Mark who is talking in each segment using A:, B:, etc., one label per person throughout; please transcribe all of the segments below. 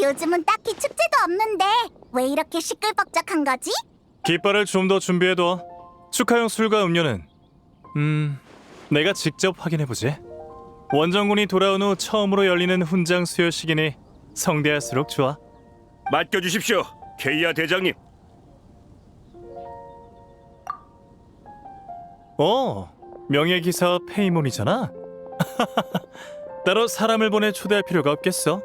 A: 요즘은 딱히 축제도 없는데 왜 이렇게 시끌벅적한 거지?
B: 깃발을 좀 더 준비해둬. 축하용 술과 음료는 내가 직접 확인해보지. 원정군이 돌아온 후 처음으로 열리는 훈장 수여식이니 성대할수록 좋아.
C: 맡겨주십시오, 케이아 대장님.
B: 명예기사 페이몬이잖아. 따로 사람을 보내 초대할 필요가 없겠어.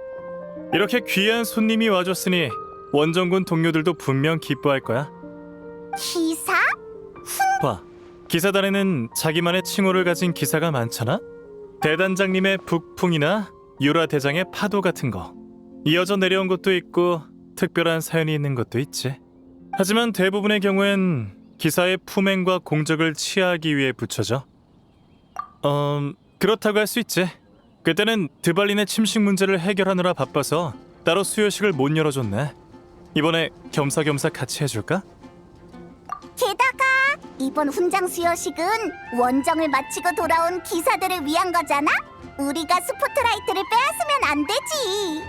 B: 이렇게 귀한 손님이 와줬으니 원정군 동료들도 분명 기뻐할 거야.
A: 기사?
B: 봐, 기사단에는 자기만의 칭호를 가진 기사가 많잖아. 대단장님의 북풍이나 유라 대장의 파도 같은 거, 이어져 내려온 것도 있고 특별한 사연이 있는 것도 있지. 하지만 대부분의 경우엔 기사의 품행과 공적을 치하하기 위해 붙여져. 그렇다고 할 수 있지. 그때는 드발린의 침식 문제를 해결하느라 바빠서 따로 수여식을 못 열어줬네. 이번에 겸사겸사 같이 해줄까?
A: 게다가 이번 훈장 수여식은 원정을 마치고 돌아온 기사들을 위한 거잖아? 우리가 스포트라이트를 빼앗으면 안 되지.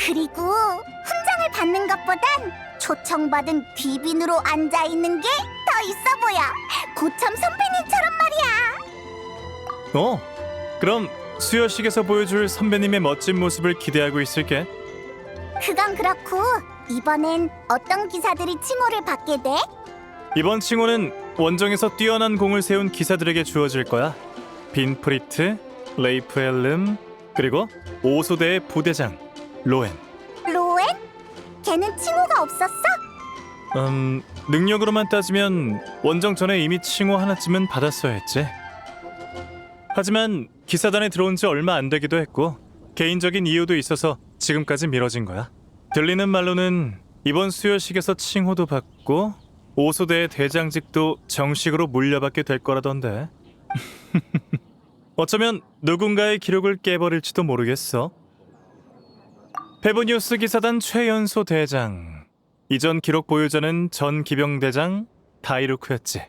A: 그리고 훈장을 받는 것보단 초청받은 귀빈으로 앉아있는 게 더 있어 보여. 고참 선배님처럼 말이야.
B: 그럼 수여식에서 보여줄 선배님의 멋진 모습을 기대하고 있을게.
A: 그건 그렇고 이번엔 어떤 기사들이 칭호를 받게 돼?
B: 이번 칭호는 원정에서 뛰어난 공을 세운 기사들에게 주어질 거야. 빈프리트, 레이프 엘름, 그리고 오소대의 부대장 로엔.
A: 로엔? 걔는 칭호가 없었어?
B: 능력으로만 따지면 원정 전에 이미 칭호 하나쯤은 받았어야 했지. 하지만 기사단에 들어온 지 얼마 안 되기도 했고 개인적인 이유도 있어서 지금까지 미뤄진 거야. 들리는 말로는 이번 수여식에서 칭호도 받고 오소대의 대장직도 정식으로 물려받게 될 거라던데. 어쩌면 누군가의 기록을 깨버릴지도 모르겠어. 페브니우스 기사단 최연소 대장. 이전 기록 보유자는 전 기병대장 다이루크였지.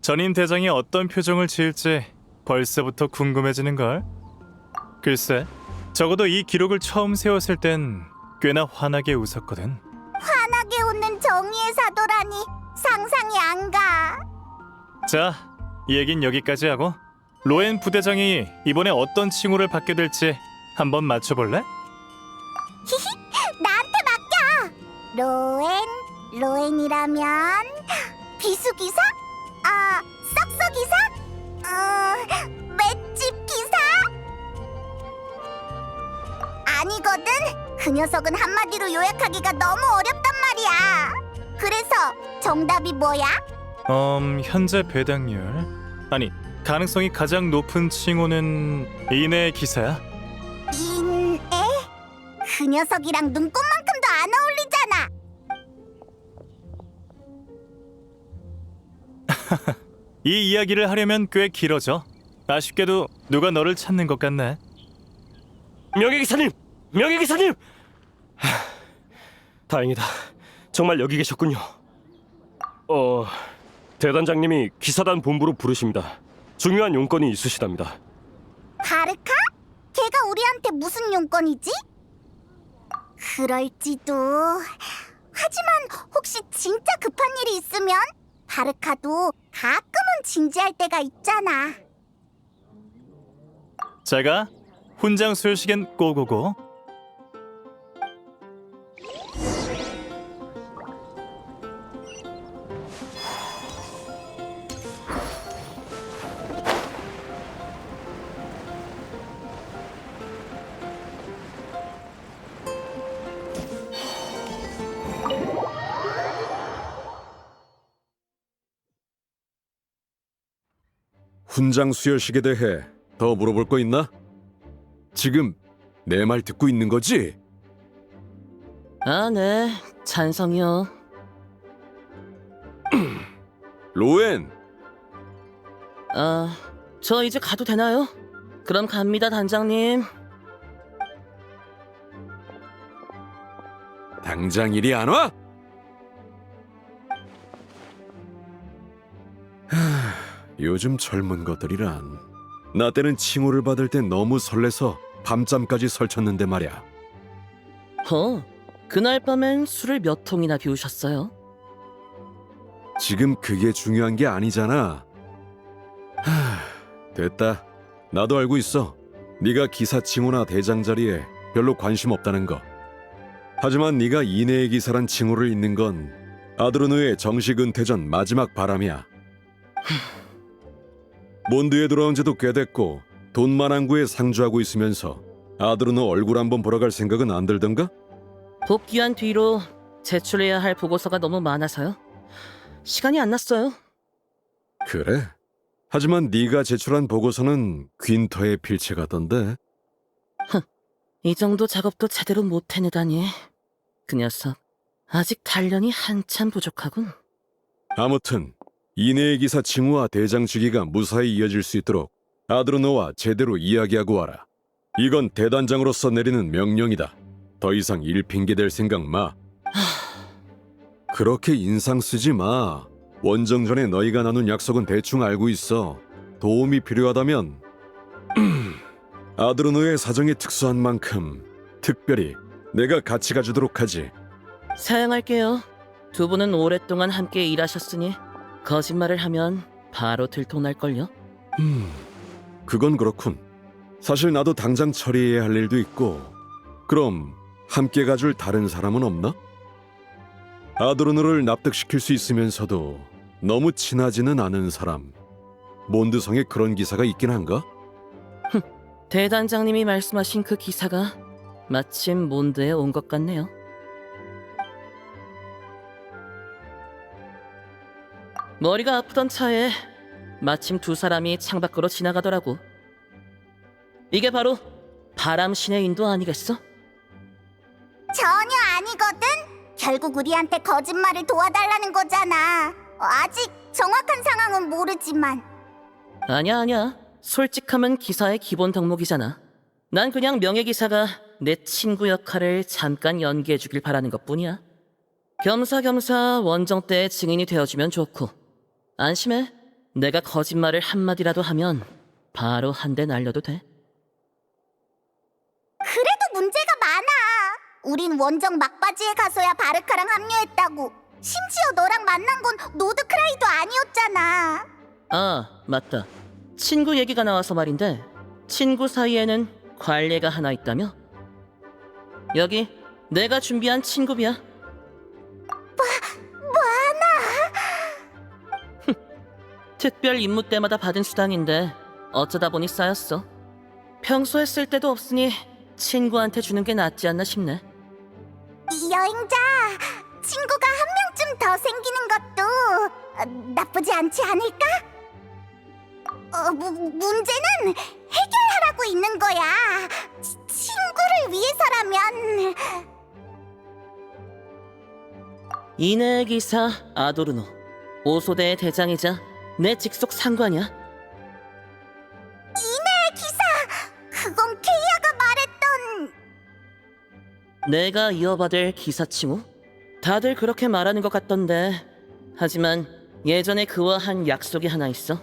B: 전임 대장이 어떤 표정을 지을지 벌써부터 궁금해지는걸. 글쎄, 적어도 이 기록을 처음 세웠을 땐 꽤나 환하게 웃었거든.
A: 환하게 웃는 정의의 사도라니 상상이 안 가.
B: 자, 이 얘긴 여기까지 하고 로엔 부대장이 이번에 어떤 칭호를 받게 될지 한번 맞춰볼래?
A: 나한테 맡겨. 로엔이라면 비수기사? 썩소기사? 맷집 기사? 아니거든. 그 녀석은 한마디로 요약하기가 너무 어렵단 말이야. 그래서 정답이 뭐야?
B: 현재 배당률, 아니 가능성이 가장 높은 칭호는 인의 기사야.
A: 인에? 그 녀석이랑 눈꽃만큼도 안 어울리잖아.
B: 이 이야기를 하려면 꽤 길어져. 아쉽게도 누가 너를 찾는 것 같네.
C: 명예기사님! 명예기사님! 다행이다. 정말 여기 계셨군요. 대단장님이 기사단 본부로 부르십니다. 중요한 용건이 있으시답니다.
A: 바르카? 걔가 우리한테 무슨 용건이지? 그럴지도. 하지만 혹시 진짜 급한 일이 있으면 바르카도 가끔은 진지할 때가 있잖아.
B: 제가 훈장 수여식엔 고고고.
D: 훈장 수여식에 대해 더 물어볼 거 있나? 지금 내 말 듣고 있는 거지?
E: 네, 찬성이요.
D: 로엔!
E: 저 이제 가도 되나요? 그럼 갑니다, 단장님.
D: 당장 이리 안 와? 요즘 젊은 것들이란 나 때는 칭호를 받을 땐 너무 설레서 밤잠까지 설쳤는데 말야.
E: 그날 밤엔 술을 몇 통이나 비우셨어요?
D: 지금 그게 중요한 게 아니잖아. 됐다. 나도 알고 있어. 네가 기사 칭호나 대장 자리에 별로 관심 없다는 거. 하지만 네가 이내의 기사란 칭호를 잇는 건 아드르노의 정식 은퇴 전 마지막 바람이야. 몬드에 돌아온 지도 꽤 됐고 돈만항구에 상주하고 있으면서 아드르노 얼굴 한번 보러 갈 생각은 안 들던가?
E: 복귀한 뒤로 제출해야 할 보고서가 너무 많아서요. 시간이 안 났어요.
D: 그래? 하지만 네가 제출한 보고서는 귄터의 필체가던데.
E: 이 정도 작업도 제대로 못 해내다니. 그 녀석 아직 단련이 한참 부족하군.
D: 아무튼 이내의 기사 칭호와 대장직위가 무사히 이어질 수 있도록 아드르노와 제대로 이야기하고 와라. 이건 대단장으로서 내리는 명령이다. 더 이상 일 핑계댈 생각 마. 그렇게 인상 쓰지 마. 원정 전에 너희가 나눈 약속은 대충 알고 있어. 도움이 필요하다면 아드르노의 사정이 특수한 만큼 특별히 내가 같이 가주도록 하지.
E: 사양할게요. 두 분은 오랫동안 함께 일하셨으니 거짓말을 하면 바로 들통날걸요.
D: 그건 그렇군. 사실 나도 당장 처리해야 할 일도 있고. 그럼 함께 가줄 다른 사람은 없나? 아드르노를 납득시킬 수 있으면서도 너무 친하지는 않은 사람. 몬드성에 그런 기사가 있긴 한가?
E: 대단장님이 말씀하신 그 기사가 마침 몬드에 온 것 같네요. 머리가 아프던 차에 마침 두 사람이 창밖으로 지나가더라고. 이게 바로 바람신의 인도 아니겠어?
A: 전혀 아니거든. 결국 우리한테 거짓말을 도와달라는 거잖아. 아직 정확한 상황은 모르지만.
E: 아니야. 솔직함은 기사의 기본 덕목이잖아. 난 그냥 명예기사가 내 친구 역할을 잠깐 연기해주길 바라는 것뿐이야. 겸사겸사 원정 때의 증인이 되어주면 좋고. 안심해. 내가 거짓말을 한마디라도 하면 바로 한 대 날려도 돼.
A: 그래도 문제가 많아. 우린 원정 막바지에 가서야 바르카랑 합류했다고. 심지어 너랑 만난 건 노드크라이도 아니었잖아.
E: 아, 맞다. 친구 얘기가 나와서 말인데 친구 사이에는 관례가 하나 있다며? 여기 내가 준비한 친구비야. 특별 임무 때마다 받은 수당인데 어쩌다 보니 쌓였어. 평소에 쓸 데도 없으니 친구한테 주는 게 낫지 않나 싶네.
A: 여행자, 친구가 한 명쯤 더 생기는 것도 나쁘지 않지 않을까? 문제는 해결하라고 있는 거야. 친구를 위해서라면.
E: 이내의 기사 아도르노, 오소대의 대장이자 내 직속 상관이야.
A: 이내 기사, 그건 케이아가 말했던.
E: 내가 이어받을 기사 칭호? 다들 그렇게 말하는 것 같던데. 하지만 예전에 그와 한 약속이 하나 있어.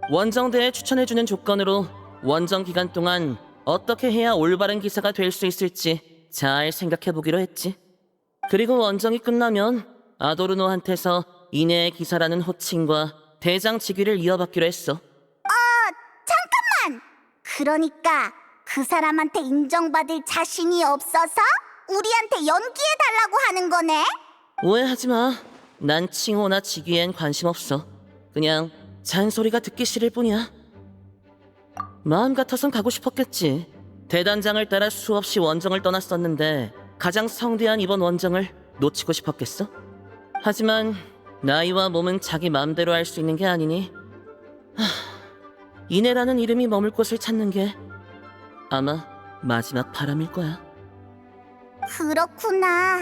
E: 원정대에 추천해주는 조건으로 원정 기간 동안 어떻게 해야 올바른 기사가 될 수 있을지 잘 생각해보기로 했지. 그리고 원정이 끝나면 아도르노한테서 이내의 기사라는 호칭과 대장 직위를 이어받기로 했어.
A: 잠깐만! 그러니까 그 사람한테 인정받을 자신이 없어서 우리한테 연기해달라고 하는 거네?
E: 오해하지 마. 난 칭호나 직위엔 관심 없어. 그냥 잔소리가 듣기 싫을 뿐이야. 마음 같아선 가고 싶었겠지. 대단장을 따라 수없이 원정을 떠났었는데 가장 성대한 이번 원정을 놓치고 싶었겠어? 하지만 나이와 몸은 자기 마음대로 할 수 있는 게 아니니 이내라는 이름이 머물 곳을 찾는 게 아마 마지막 바람일 거야.
A: 그렇구나.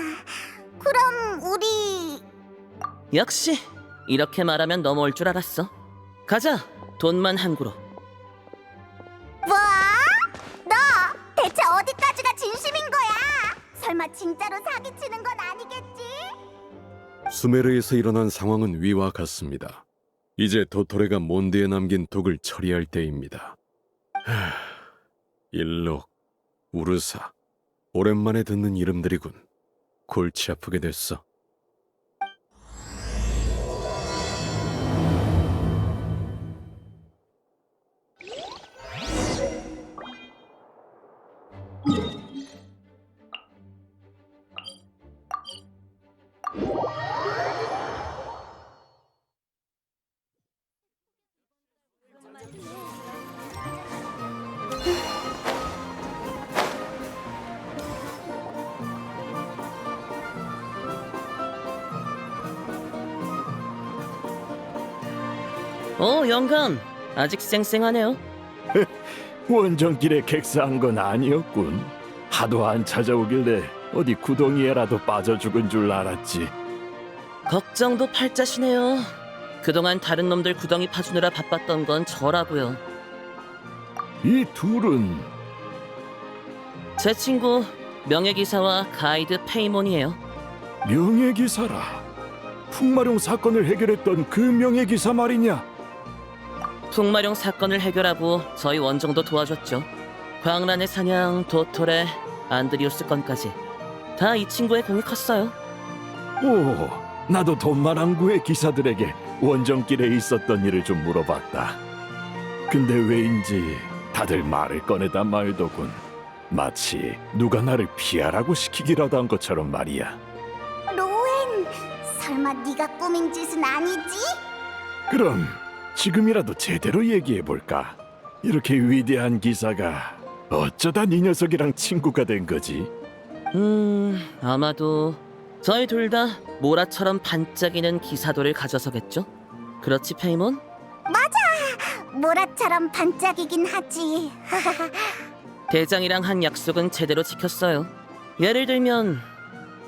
A: 그럼 우리...
E: 역시 이렇게 말하면 넘어올 줄 알았어. 가자, 돈만 항구로.
A: 뭐? 너 대체 어디까지가 진심인 거야? 설마 진짜로 사기치는 건 아니겠지?
D: 수메르에서 일어난 상황은 위와 같습니다. 이제 도토레가 몬드에 남긴 독을 처리할 때입니다. 일록, 우르사, 오랜만에 듣는 이름들이군. 골치 아프게 됐어.
E: 영감, 아직 쌩쌩하네요.
F: 원정길에 객사한 건 아니었군. 하도 안 찾아오길래 어디 구덩이에라도 빠져 죽은 줄 알았지.
E: 걱정도 팔자시네요. 그동안 다른 놈들 구덩이 파주느라 바빴던 건 저라고요.
F: 이 둘은
E: 제 친구 명예기사와 가이드 페이몬이에요.
F: 명예기사라. 풍마룡 사건을 해결했던 그 명예기사 말이냐?
E: 풍마룡 사건을 해결하고 저희 원정도 도와줬죠. 광란의 사냥, 도토레, 안드리우스 건까지 다 이 친구의 공이 컸어요.
F: 오, 나도 돈마랑구의 기사들에게 원정길에 있었던 일을 좀 물어봤다. 근데 왜인지 다들 말을 꺼내다 말더군. 마치 누가 나를 피하라고 시키기라도 한 것처럼 말이야.
A: 로엔, 설마 네가 꾸민 짓은 아니지?
F: 그럼 지금이라도 제대로 얘기해볼까? 이렇게 위대한 기사가 어쩌다 네 녀석이랑 친구가 된 거지?
E: 아마도 저희 둘 다 모라처럼 반짝이는 기사도를 가져서겠죠? 그렇지, 페이몬?
A: 모라처럼 반짝이긴 하지.
E: 대장이랑 한 약속은 제대로 지켰어요. 예를 들면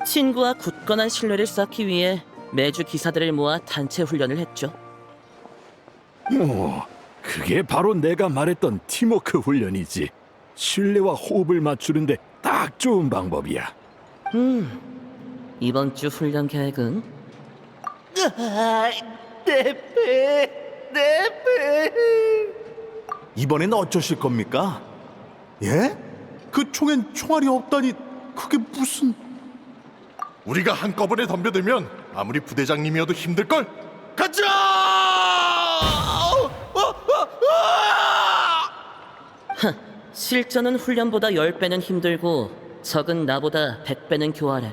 E: 친구와 굳건한 신뢰를 쌓기 위해 매주 기사들을 모아 단체 훈련을 했죠.
F: 오, 그게 바로 내가 말했던 팀워크 훈련이지. 신뢰와 호흡을 맞추는데 딱 좋은 방법이야.
E: 이번 주 훈련 계획은?
G: 이번엔 어쩌실 겁니까? 예? 그 총엔 총알이 없다니 그게 무슨... 우리가 한꺼번에 덤벼들면 아무리 부대장님이어도 힘들걸? 가자!
E: 실전은 훈련보다 10배는 힘들고 적은 나보다 100배는 교활해.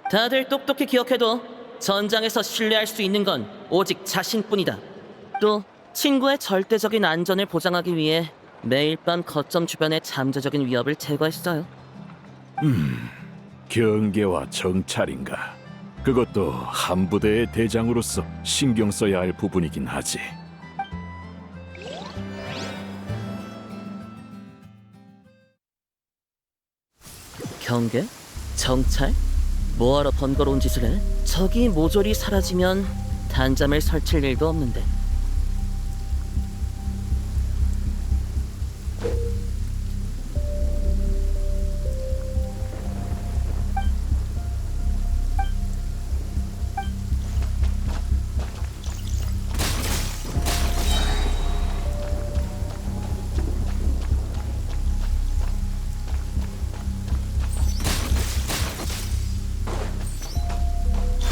E: 다들 똑똑히 기억해둬. 전장에서 신뢰할 수 있는 건 오직 자신뿐이다. 또 친구의 절대적인 안전을 보장하기 위해 매일 밤 거점 주변의 잠재적인 위협을 제거했어요.
F: 경계와 정찰인가? 그것도 한 부대의 대장으로서 신경 써야 할 부분이긴 하지.
E: 경계? 정찰? 뭐하러 번거로운 짓을 해? 적이 모조리 사라지면 단잠을 설칠 일도 없는데.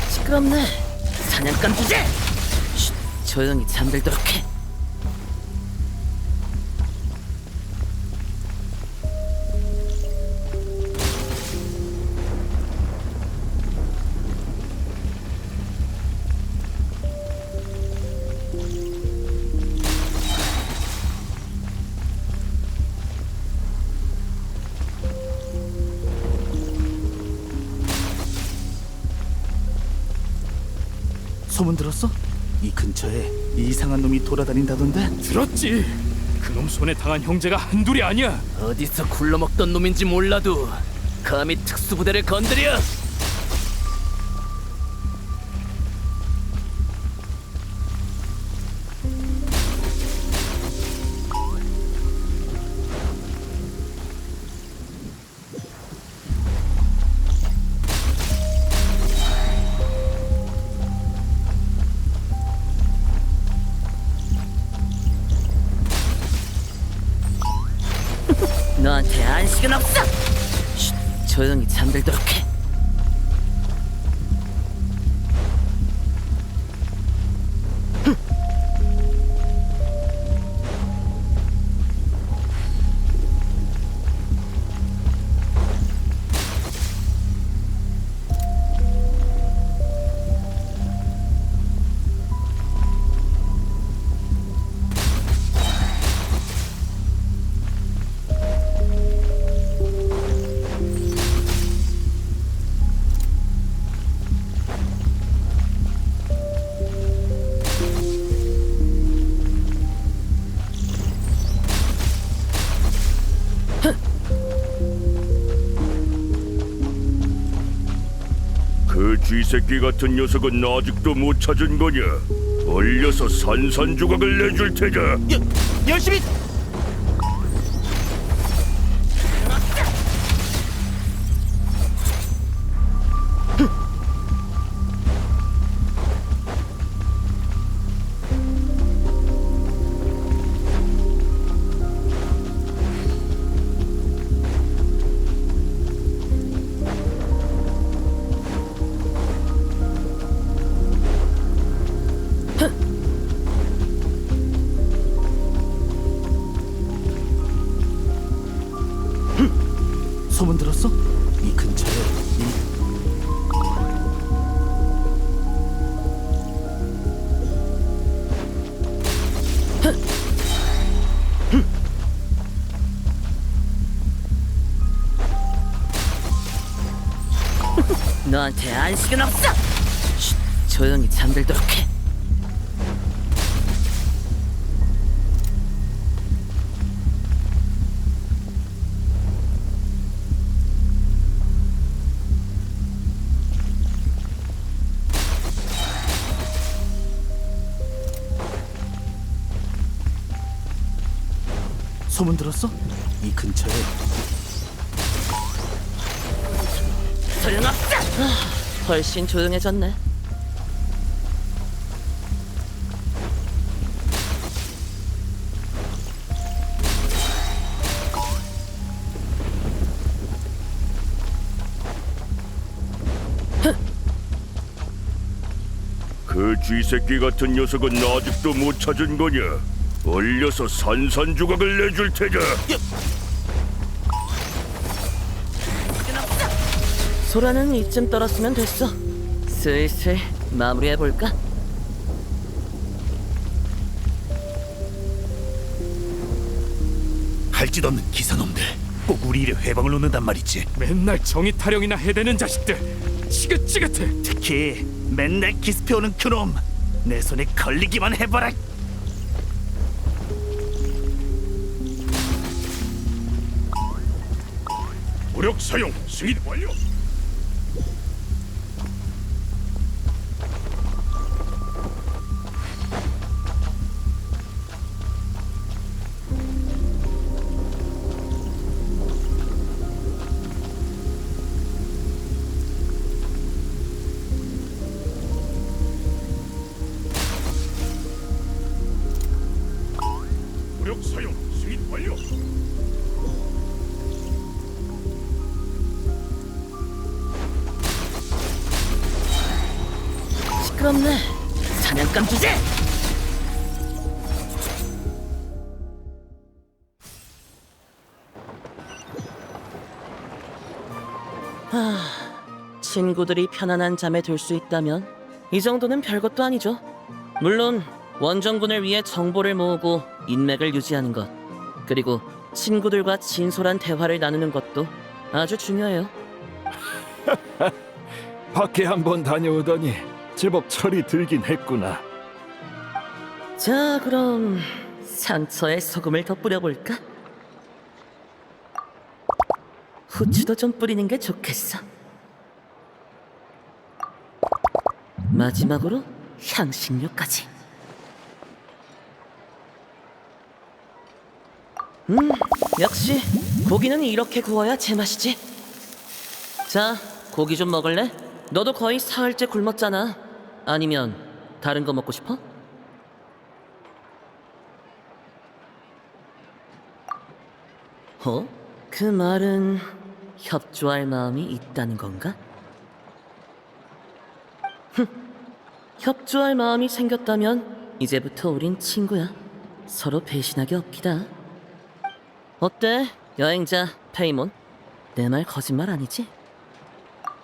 E: 시끄럽네. 사냥감 주제! 쉿, 조용히 잠들도록 해.
G: 소문 들었어? 이 근처에 이상한 놈이 돌아다닌다던데?
H: 들었지? 그놈 손에 당한 형제가 한둘이 아니야.
E: 어디서 굴러먹던 놈인지 몰라도 감히 특수부대를 건드려! 안식은 없어. 쉿, 조용히 잠들도록 해.
I: 그 쥐새끼 같은 녀석은 아직도 못 찾은 거냐? 얼려서 산산조각을 내줄 테자.
G: 열심히 소문 들었어? 이 근처에
E: 너한테 안식은 없어. 쉿, 조용히 잠들도록 해.
G: 소문 들었어? 이 근처에
E: 소용없어. 훨씬 조용해졌네.
I: 그 쥐새끼 같은 녀석은 아직도 못 찾은 거냐? 얼려서 산산조각을 내줄 테자.
E: 소라는 이쯤 떨었으면 됐어. 슬슬 마무리해볼까?
G: 할짓 없는 기사놈들 꼭 우리 일에 회방을 놓는단 말이지.
H: 맨날 정의 타령이나 해대는 자식들. 지긋지긋해.
G: 특히 맨날 기스 피우는 그놈 내 손에 걸리기만 해봐라.
I: 무력 사용 승인 완료. 무력 사용 승인 완료.
E: 시끄럽네. 사냥감 주제. 친구들이 편안한 잠에 들 수 있다면 이 정도는 별것도 아니죠. 물론 원정군을 위해 정보를 모으고 인맥을 유지하는 것, 그리고 친구들과 진솔한 대화를 나누는 것도 아주 중요해요.
F: 밖에 한번 다녀오더니 제법 철이 들긴 했구나.
E: 자, 그럼 상처에 소금을 더 뿌려볼까? 후추도 좀 뿌리는 게 좋겠어. 마지막으로 향신료까지. 역시 고기는 이렇게 구워야 제맛이지. 자, 고기 좀 먹을래? 너도 거의 사흘째 굶었잖아. 아니면 다른 거 먹고 싶어? 어? 그 말은 협조할 마음이 있다는 건가? 협조할 마음이 생겼다면 이제부터 우린 친구야. 서로 배신하기 없기다. 어때, 여행자 페이몬? 내 말 거짓말 아니지?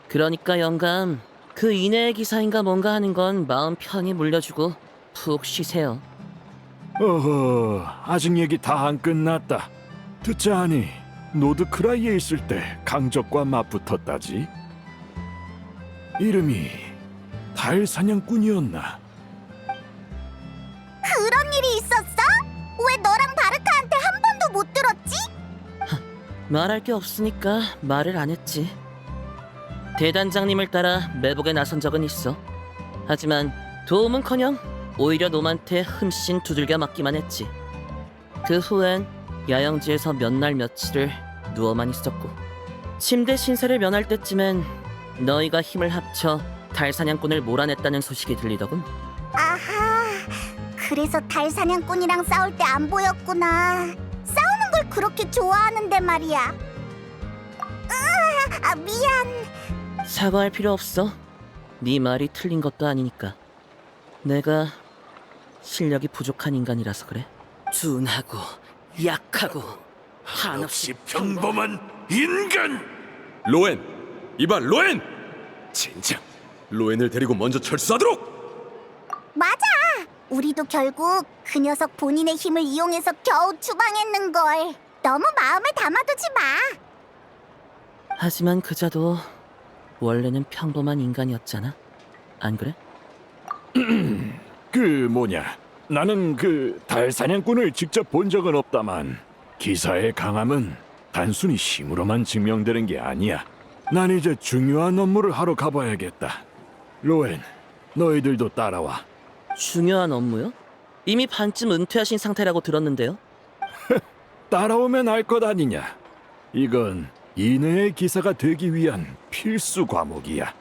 E: 그러니까 영감, 그 이내의 기사인가 뭔가 하는 건 마음 편히 물려주고 푹 쉬세요.
F: 어허, 아직 얘기 다 안 끝났다. 듣자하니 노드크라이에 있을 때 강적과 맞붙었다지? 이름이 달 사냥꾼이었나?
A: 그런 일이 있었어? 왜 너랑 바르카한테 한 번도 못 들었지?
E: 말할 게 없으니까 말을 안 했지. 대단장님을 따라 매복에 나선 적은 있어. 하지만 도움은커녕 오히려 놈한테 흠씬 두들겨 맞기만 했지. 그 후엔 야영지에서 몇 날 며칠을 누워만 있었고, 침대 신세를 면할 때쯤엔 너희가 힘을 합쳐 달사냥꾼을 몰아냈다는 소식이 들리더군.
A: 아하, 그래서 달 사냥꾼이랑 싸울 때 안 보였구나. 싸우는 걸 그렇게 좋아하는데 말이야. 미안.
E: 사과할 필요 없어. 네 말이 틀린 것도 아니니까. 내가 실력이 부족한 인간이라서 그래. 둔하고 약하고 한없이
I: 평범한 인간.
D: 로엔! 이봐 로엔! 진짜 로엔을 데리고 먼저 철수하도록!
A: 맞아. 우리도 결국 그 녀석 본인의 힘을 이용해서 겨우 추방했는걸. 너무 마음에 담아두지 마.
E: 하지만 그자도 원래는 평범한 인간이었잖아. 안 그래?
F: 그 뭐냐, 나는 그 달 사냥꾼을 직접 본 적은 없다만 기사의 강함은 단순히 힘으로만 증명되는 게 아니야. 난 이제 중요한 업무를 하러 가봐야겠다. 로엔, 너희들도 따라와.
E: 중요한 업무요? 이미 반쯤 은퇴하신 상태라고 들었는데요.
F: 따라오면 알 것 아니냐. 이건 이내의 기사가 되기 위한 필수 과목이야.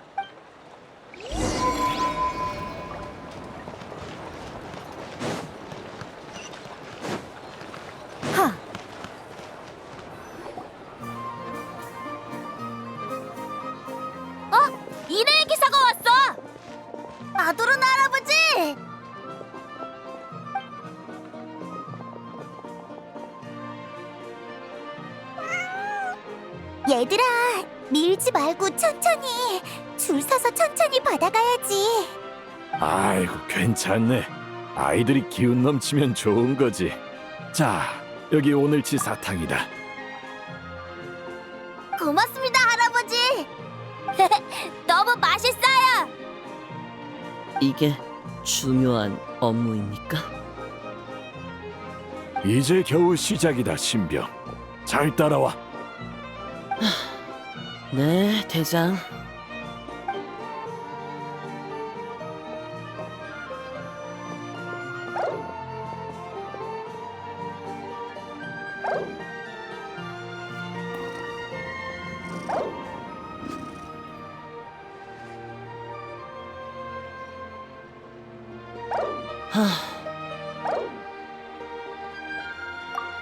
A: 이내의 기사가 왔어. 아도른 할아버지. 얘들아, 밀지 말고 천천히. 줄 서서 천천히 받아가야지.
F: 아이고, 괜찮네. 아이들이 기운 넘치면 좋은 거지. 자, 여기 오늘치 사탕이다.
A: 고맙습니다, 할아버지. 너무 맛있어요.
E: 이게 중요한 업무입니까?
F: 이제 겨우 시작이다, 신병. 잘 따라와.
E: 네, 대장.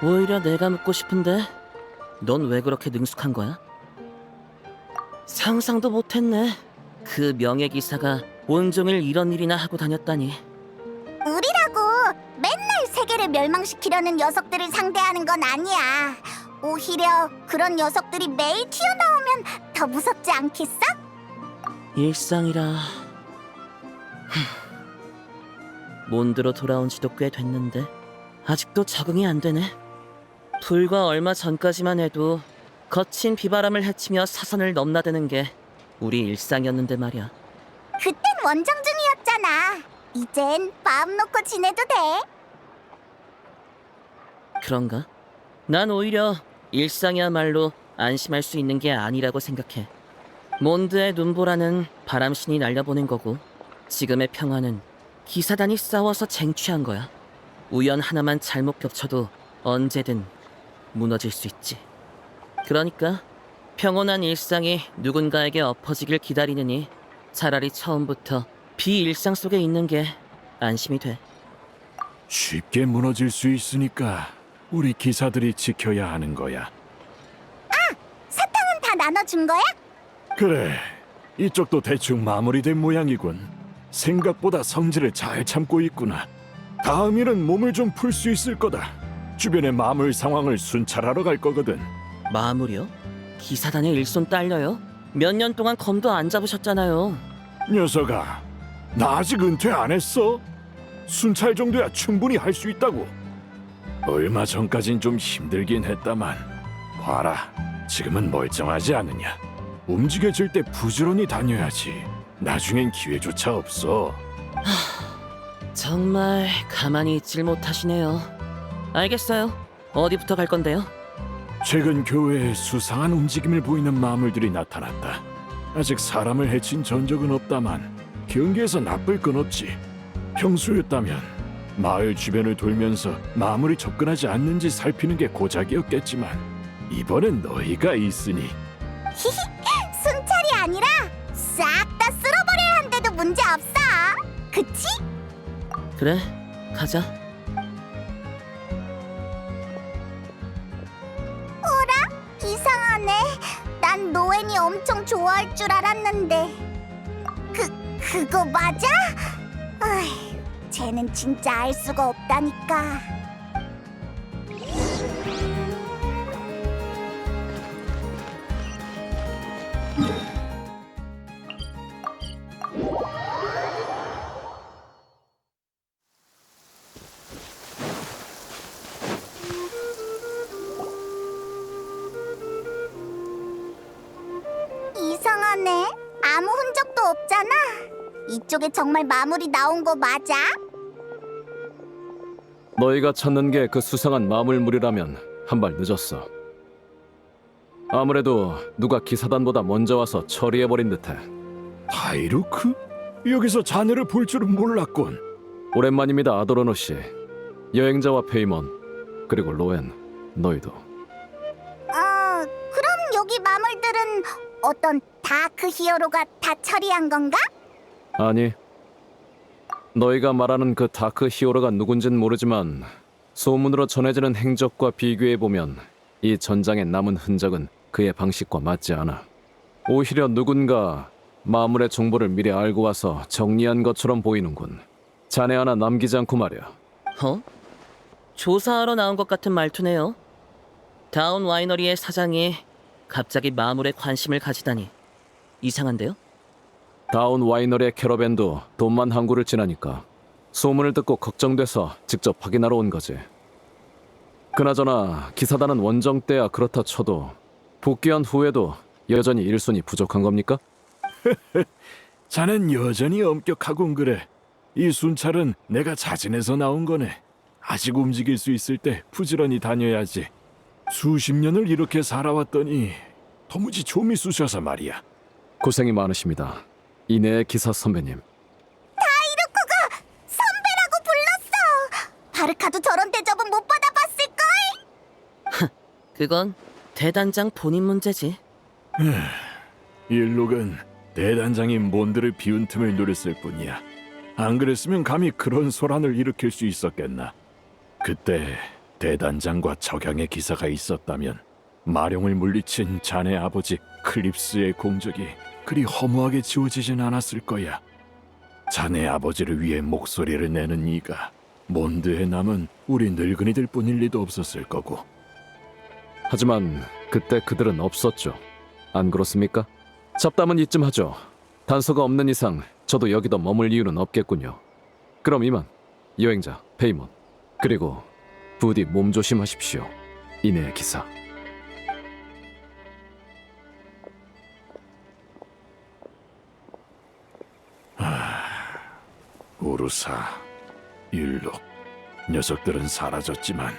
E: 오히려 내가 묻고 싶은데 넌 왜 그렇게 능숙한 거야? 상상도 못했네. 그 명예기사가 온종일 이런 일이나 하고 다녔다니.
A: 우리라고 맨날 세계를 멸망시키려는 녀석들을 상대하는 건 아니야. 오히려 그런 녀석들이 매일 튀어나오면 더 무섭지 않겠어?
E: 일상이라. 몬드로 돌아온 지도 꽤 됐는데 아직도 적응이 안 되네. 불과 얼마 전까지만 해도 거친 비바람을 헤치며 사선을 넘나드는 게 우리 일상이었는데 말이야.
A: 그땐 원정 중이었잖아. 이젠 마음 놓고 지내도 돼.
E: 그런가? 난 오히려 일상이야말로 안심할 수 있는 게 아니라고 생각해. 몬드의 눈보라는 바람신이 날려보낸 거고, 지금의 평화는 기사단이 싸워서 쟁취한 거야. 우연 하나만 잘못 겹쳐도 언제든 무너질 수 있지. 그러니까 평온한 일상이 누군가에게 엎어지길 기다리느니 차라리 처음부터 비일상 속에 있는 게 안심이 돼.
F: 쉽게 무너질 수 있으니까 우리 기사들이 지켜야 하는 거야.
A: 나눠준 거야?
F: 그래, 이쪽도 대충 마무리된 모양이군. 생각보다 성질을 잘 참고 있구나. 다음에는 몸을 좀 풀 수 있을 거다. 주변의 마물 상황을 순찰하러 갈 거거든.
E: 마무리요? 기사단의 일손 딸려요? 몇 년 동안 검도 안 잡으셨잖아요.
F: 녀석아, 나 아직 은퇴 안 했어. 순찰 정도야 충분히 할 수 있다고. 얼마 전까진 좀 힘들긴 했다만 봐라, 지금은 멀쩡하지 않느냐. 움직여질 때 부지런히 다녀야지. 나중엔 기회조차 없어.
E: 정말 가만히 있질 못하시네요. 알겠어요. 어디부터 갈 건데요?
F: 최근 교회에 수상한 움직임을 보이는 마물들이 나타났다. 아직 사람을 해친 전적은 없다만 경계에서 나쁠 건 없지. 평소였다면 마을 주변을 돌면서 마물이 접근하지 않는지 살피는 게 고작이었겠지만 이번엔 너희가 있으니
A: 순찰이 아니라 싹 다 쓸어버려야 한데도 문제 없어. 그치?
E: 그래, 가자.
A: 이상하네. 난 노엔이 엄청 좋아할 줄 알았는데. 그거 맞아? 어이, 쟤는 진짜 알 수가 없다니까. 이상하네. 아무 흔적도 없잖아. 이쪽에 정말 마물이 나온 거 맞아?
J: 너희가 찾는 게 그 수상한 마물물이라면 한 발 늦었어. 아무래도 누가 기사단보다 먼저 와서 처리해버린 듯해.
F: 타이루크? 여기서 자네를 볼 줄은 몰랐군.
J: 오랜만입니다, 아도로노 씨. 여행자와 페이몬, 그리고 로엔, 너희도.
A: 그럼 여기 마물들은 어떤 다크 히어로가 다 처리한 건가?
J: 아니, 너희가 말하는 그 다크 히어로가 누군진 모르지만 소문으로 전해지는 행적과 비교해보면 이 전장에 남은 흔적은 그의 방식과 맞지 않아. 오히려 누군가 마물의 정보를 미리 알고 와서 정리한 것처럼 보이는군. 자네 하나 남기지 않고 말이야.
E: 어? 조사하러 나온 것 같은 말투네요. 다운 와이너리의 사장이 갑자기 마물에 관심을 가지다니 이상한데요?
J: 다운 와이너리의 캐러밴도 돈만 항구를 지나니까 소문을 듣고 걱정돼서 직접 확인하러 온 거지. 그나저나 기사단은 원정 때야 그렇다 쳐도 복귀한 후에도 여전히 일손이 부족한 겁니까?
F: 자넨 여전히 엄격하군 그래. 이 순찰은 내가 자진해서 나온 거네. 아직 움직일 수 있을 때 부지런히 다녀야지. 수십 년을 이렇게 살아왔더니 도무지 좀이 쑤셔서 말이야.
J: 고생이 많으십니다, 이내의 기사 선배님.
A: 다이루코가 선배라고 불렀어. 바르카도 저런 대접은 못 받아봤을걸?
E: 그건 대단장 본인 문제지.
F: 일록은 대단장인 몬드를 비운 틈을 노렸을 뿐이야. 안 그랬으면 감히 그런 소란을 일으킬 수 있었겠나. 그때 대단장과 적양의 기사가 있었다면 마룡을 물리친 자네 아버지 클립스의 공적이 그리 허무하게 지워지진 않았을 거야. 자네 아버지를 위해 목소리를 내는 이가 몬드에 남은 우리 늙은이들 뿐일 리도 없었을 거고.
J: 하지만 그때 그들은 없었죠. 안 그렇습니까? 잡담은 이쯤 하죠. 단서가 없는 이상 저도 여기도 머물 이유는 없겠군요. 그럼 이만, 여행자 페이몬, 그리고 부디 몸 조심하십시오, 이내의 기사.
F: 우루사, 일록, 녀석들은 사라졌지만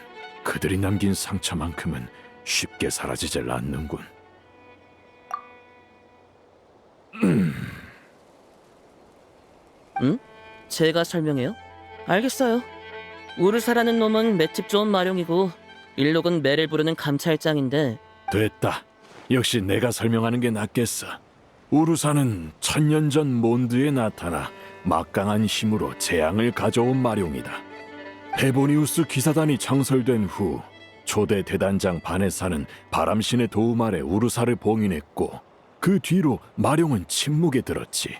F: 그들이 남긴 상처만큼은 쉽게 사라지질 않는군.
E: 응? 제가 설명해요? 알겠어요. 우르사라는 놈은 맷집 좋은 마룡이고 일록은 매를 부르는 감찰장인데.
F: 됐다. 역시 내가 설명하는 게 낫겠어. 우루사는 천년 전 몬드에 나타나 막강한 힘으로 재앙을 가져온 마룡이다. 헤보니우스 기사단이 창설된 후 초대 대단장 바네사는 바람신의 도움 아래 우르사를 봉인했고 그 뒤로 마룡은 침묵에 들었지.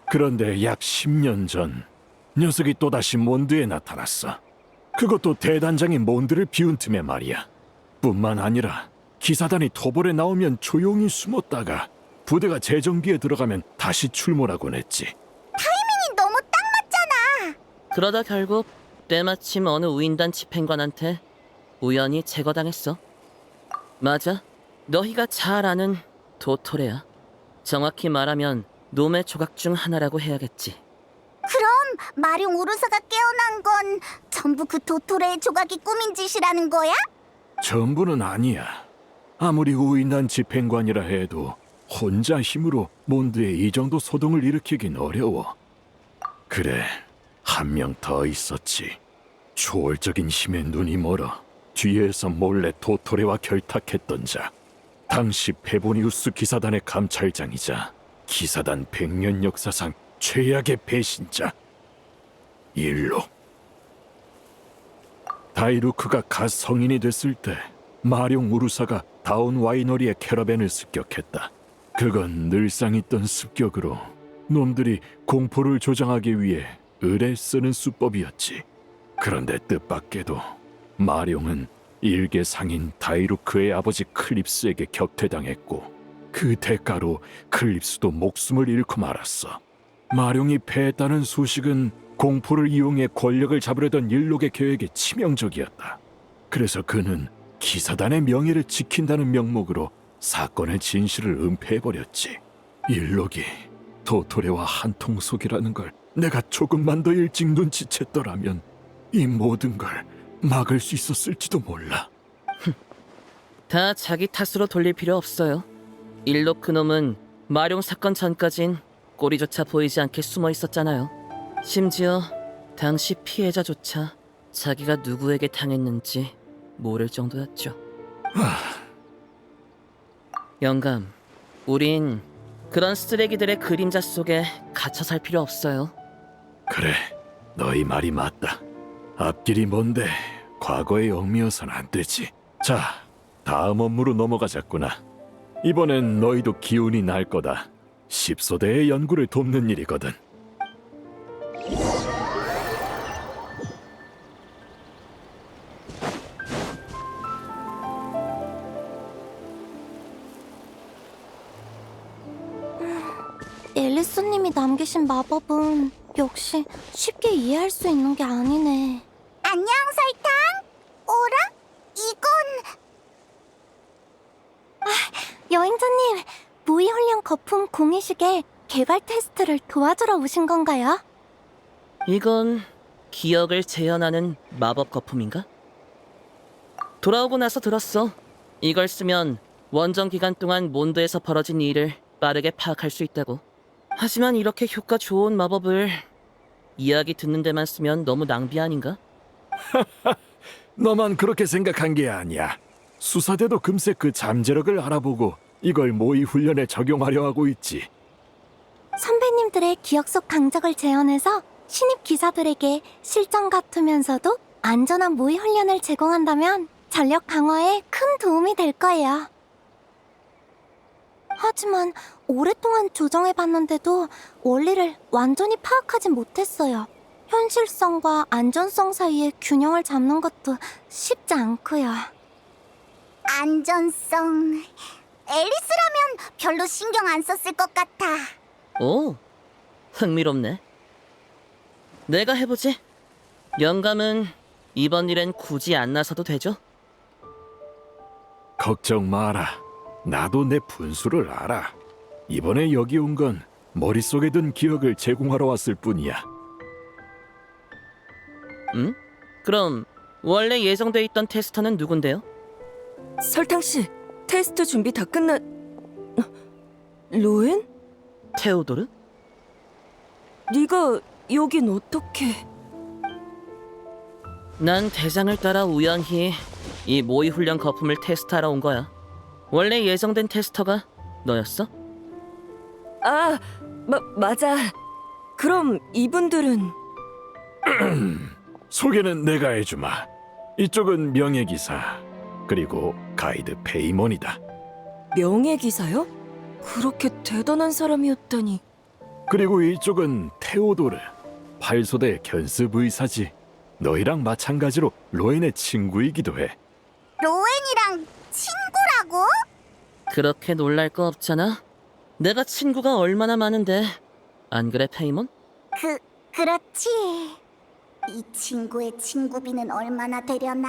F: 그런데 약 10년 전 녀석이 또다시 몬드에 나타났어. 그것도 대단장이 몬드를 비운 틈에 말이야. 뿐만 아니라 기사단이 토벌에 나오면 조용히 숨었다가 부대가 재정비에 들어가면 다시 출몰하곤 했지.
A: 타이밍이 너무 딱 맞잖아.
E: 그러다 결국 때마침 어느 우인단 집행관한테 우연히 제거당했어. 맞아. 너희가 잘 아는 도토레야. 정확히 말하면 놈의 조각 중 하나라고 해야겠지.
A: 그럼 마룡 우르사가 깨어난 건 전부 그 도토레의 조각이 꾸민 짓이라는 거야?
F: 전부는 아니야. 아무리 우인단 집행관이라 해도 혼자 힘으로 몬드에 이 정도 소동을 일으키긴 어려워. 그래, 한 명 더 있었지. 초월적인 힘에 눈이 멀어 뒤에서 몰래 도토레와 결탁했던 자. 당시 페보니우스 기사단의 감찰장이자 기사단 100년 역사상 최악의 배신자 일록. 다이루크가 갓 성인이 됐을 때 마룡 우르사가 다운 와이너리의 캐러밴을 습격했다. 그건 늘상 있던 습격으로 놈들이 공포를 조장하기 위해 을에 쓰는 수법이었지. 그런데 뜻밖에도 마룡은 일개 상인 다이루크의 아버지 클립스에게 격퇴당했고 그 대가로 클립스도 목숨을 잃고 말았어. 마룡이 패했다는 소식은 공포를 이용해 권력을 잡으려던 일록의 계획에 치명적이었다. 그래서 그는 기사단의 명예를 지킨다는 명목으로 사건의 진실을 은폐해버렸지. 일록이 도토레와 한통속이라는 걸 내가 조금만 더 일찍 눈치챘더라면 이 모든 걸 막을 수 있었을지도 몰라.
E: 다 자기 탓으로 돌릴 필요 없어요. 일록 그놈은 마룡 사건 전까진 꼬리조차 보이지 않게 숨어 있었잖아요. 심지어 당시 피해자조차 자기가 누구에게 당했는지 모를 정도였죠. 영감, 우린 그런 쓰레기들의 그림자 속에 갇혀 살 필요 없어요.
F: 그래, 너희 말이 맞다. 앞길이 먼데 과거에 얽매여선 안 되지. 자, 다음 업무로 넘어가자꾸나. 이번엔 너희도 기운이 날 거다. 십소대의 연구를 돕는 일이거든.
A: 앨리스님이 남기신 마법은 역시 쉽게 이해할 수 있는 게 아니네. 안녕, 설탕. 오라? 이건... 여행자님, 무의훈련 거품 공이식의 개발 테스트를 도와주러 오신 건가요?
E: 이건 기억을 재현하는 마법 거품인가? 돌아오고 나서 들었어. 이걸 쓰면 원정 기간 동안 몬드에서 벌어진 일을 빠르게 파악할 수 있다고. 하지만 이렇게 효과 좋은 마법을 이야기 듣는 데만 쓰면 너무 낭비 아닌가?
F: 너만 그렇게 생각한 게 아니야. 수사대도 금세 그 잠재력을 알아보고 이걸 모의 훈련에 적용하려 하고 있지.
A: 선배님들의 기억 속 강적을 재현해서 신입 기사들에게 실전 같으면서도 안전한 모의 훈련을 제공한다면 전력 강화에 큰 도움이 될 거예요. 하지만 오랫동안 조정해봤는데도 원리를 완전히 파악하진 못했어요. 현실성과 안전성 사이의 균형을 잡는 것도 쉽지 않고요. 안전성... 앨리스라면 별로 신경 안 썼을 것 같아.
E: 오, 흥미롭네. 내가 해보지. 영감은 이번 일엔 굳이 안 나서도 되죠?
F: 걱정 마라. 나도 내 분수를 알아. 이번에 여기 온 건 머릿속에 든 기억을 제공하러 왔을 뿐이야.
E: 응? 그럼 원래 예정돼 있던 테스터는 누군데요?
K: 설탕씨, 테스트 준비 다 로엔?
E: 테오도르?
K: 네가 여긴 어떻게...
E: 난 대장을 따라 우연히 이 모의 훈련 거품을 테스트하러 온 거야. 원래 예정된 테스터가 너였어?
K: 아, 맞아. 그럼 이분들은...
F: 소개는 내가 해주마. 이쪽은 명예기사, 그리고 가이드 페이몬이다.
K: 명예기사요? 그렇게 대단한 사람이었다니.
F: 그리고 이쪽은 테오도르, 팔소대 견습 의사지. 너희랑 마찬가지로 로엔의 친구이기도 해.
A: 로엔이랑 친구라고?
E: 그렇게 놀랄 거 없잖아. 내가 친구가 얼마나 많은데. 안 그래, 페이몬?
A: 그렇지. 이 친구의 친구비는 얼마나 되려나?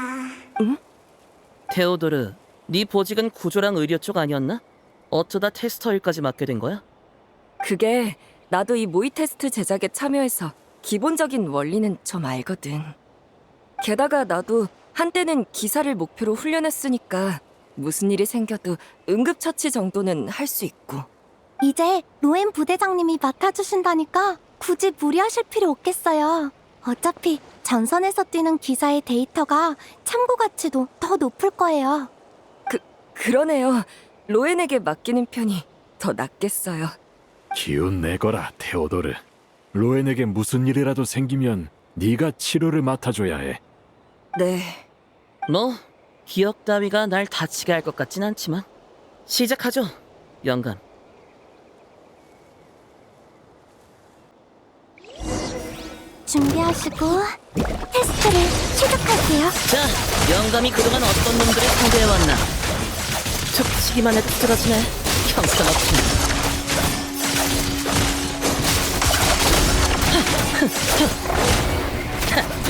E: 테오도르, 네 보직은 구조랑 의료 쪽 아니었나? 어쩌다 테스터 일까지 맡게 된 거야?
K: 그게 나도 이 모의 테스트 제작에 참여해서 기본적인 원리는 좀 알거든. 게다가 나도 한때는 기사를 목표로 훈련했으니까 무슨 일이 생겨도 응급처치 정도는 할 수 있고.
A: 이제 로엔 부대장님이 맡아주신다니까 굳이 무리하실 필요 없겠어요. 어차피 전선에서 뛰는 기사의 데이터가 참고 가치도 더 높을 거예요.
K: 그러네요. 로엔에게 맡기는 편이 더 낫겠어요.
F: 기운 내거라, 테오도르. 로엔에게 무슨 일이라도 생기면 네가 치료를 맡아줘야 해.
K: 네.
E: 뭐 기억 따위가 날 다치게 할 것 같진 않지만 시작하죠, 영감.
A: 준비하시고 테스트를 시작할게요.
E: 자, 영감이 그동안 어떤 놈들을 상대해왔나. 툭 치기만 해도 쓰러지네. 형편없지.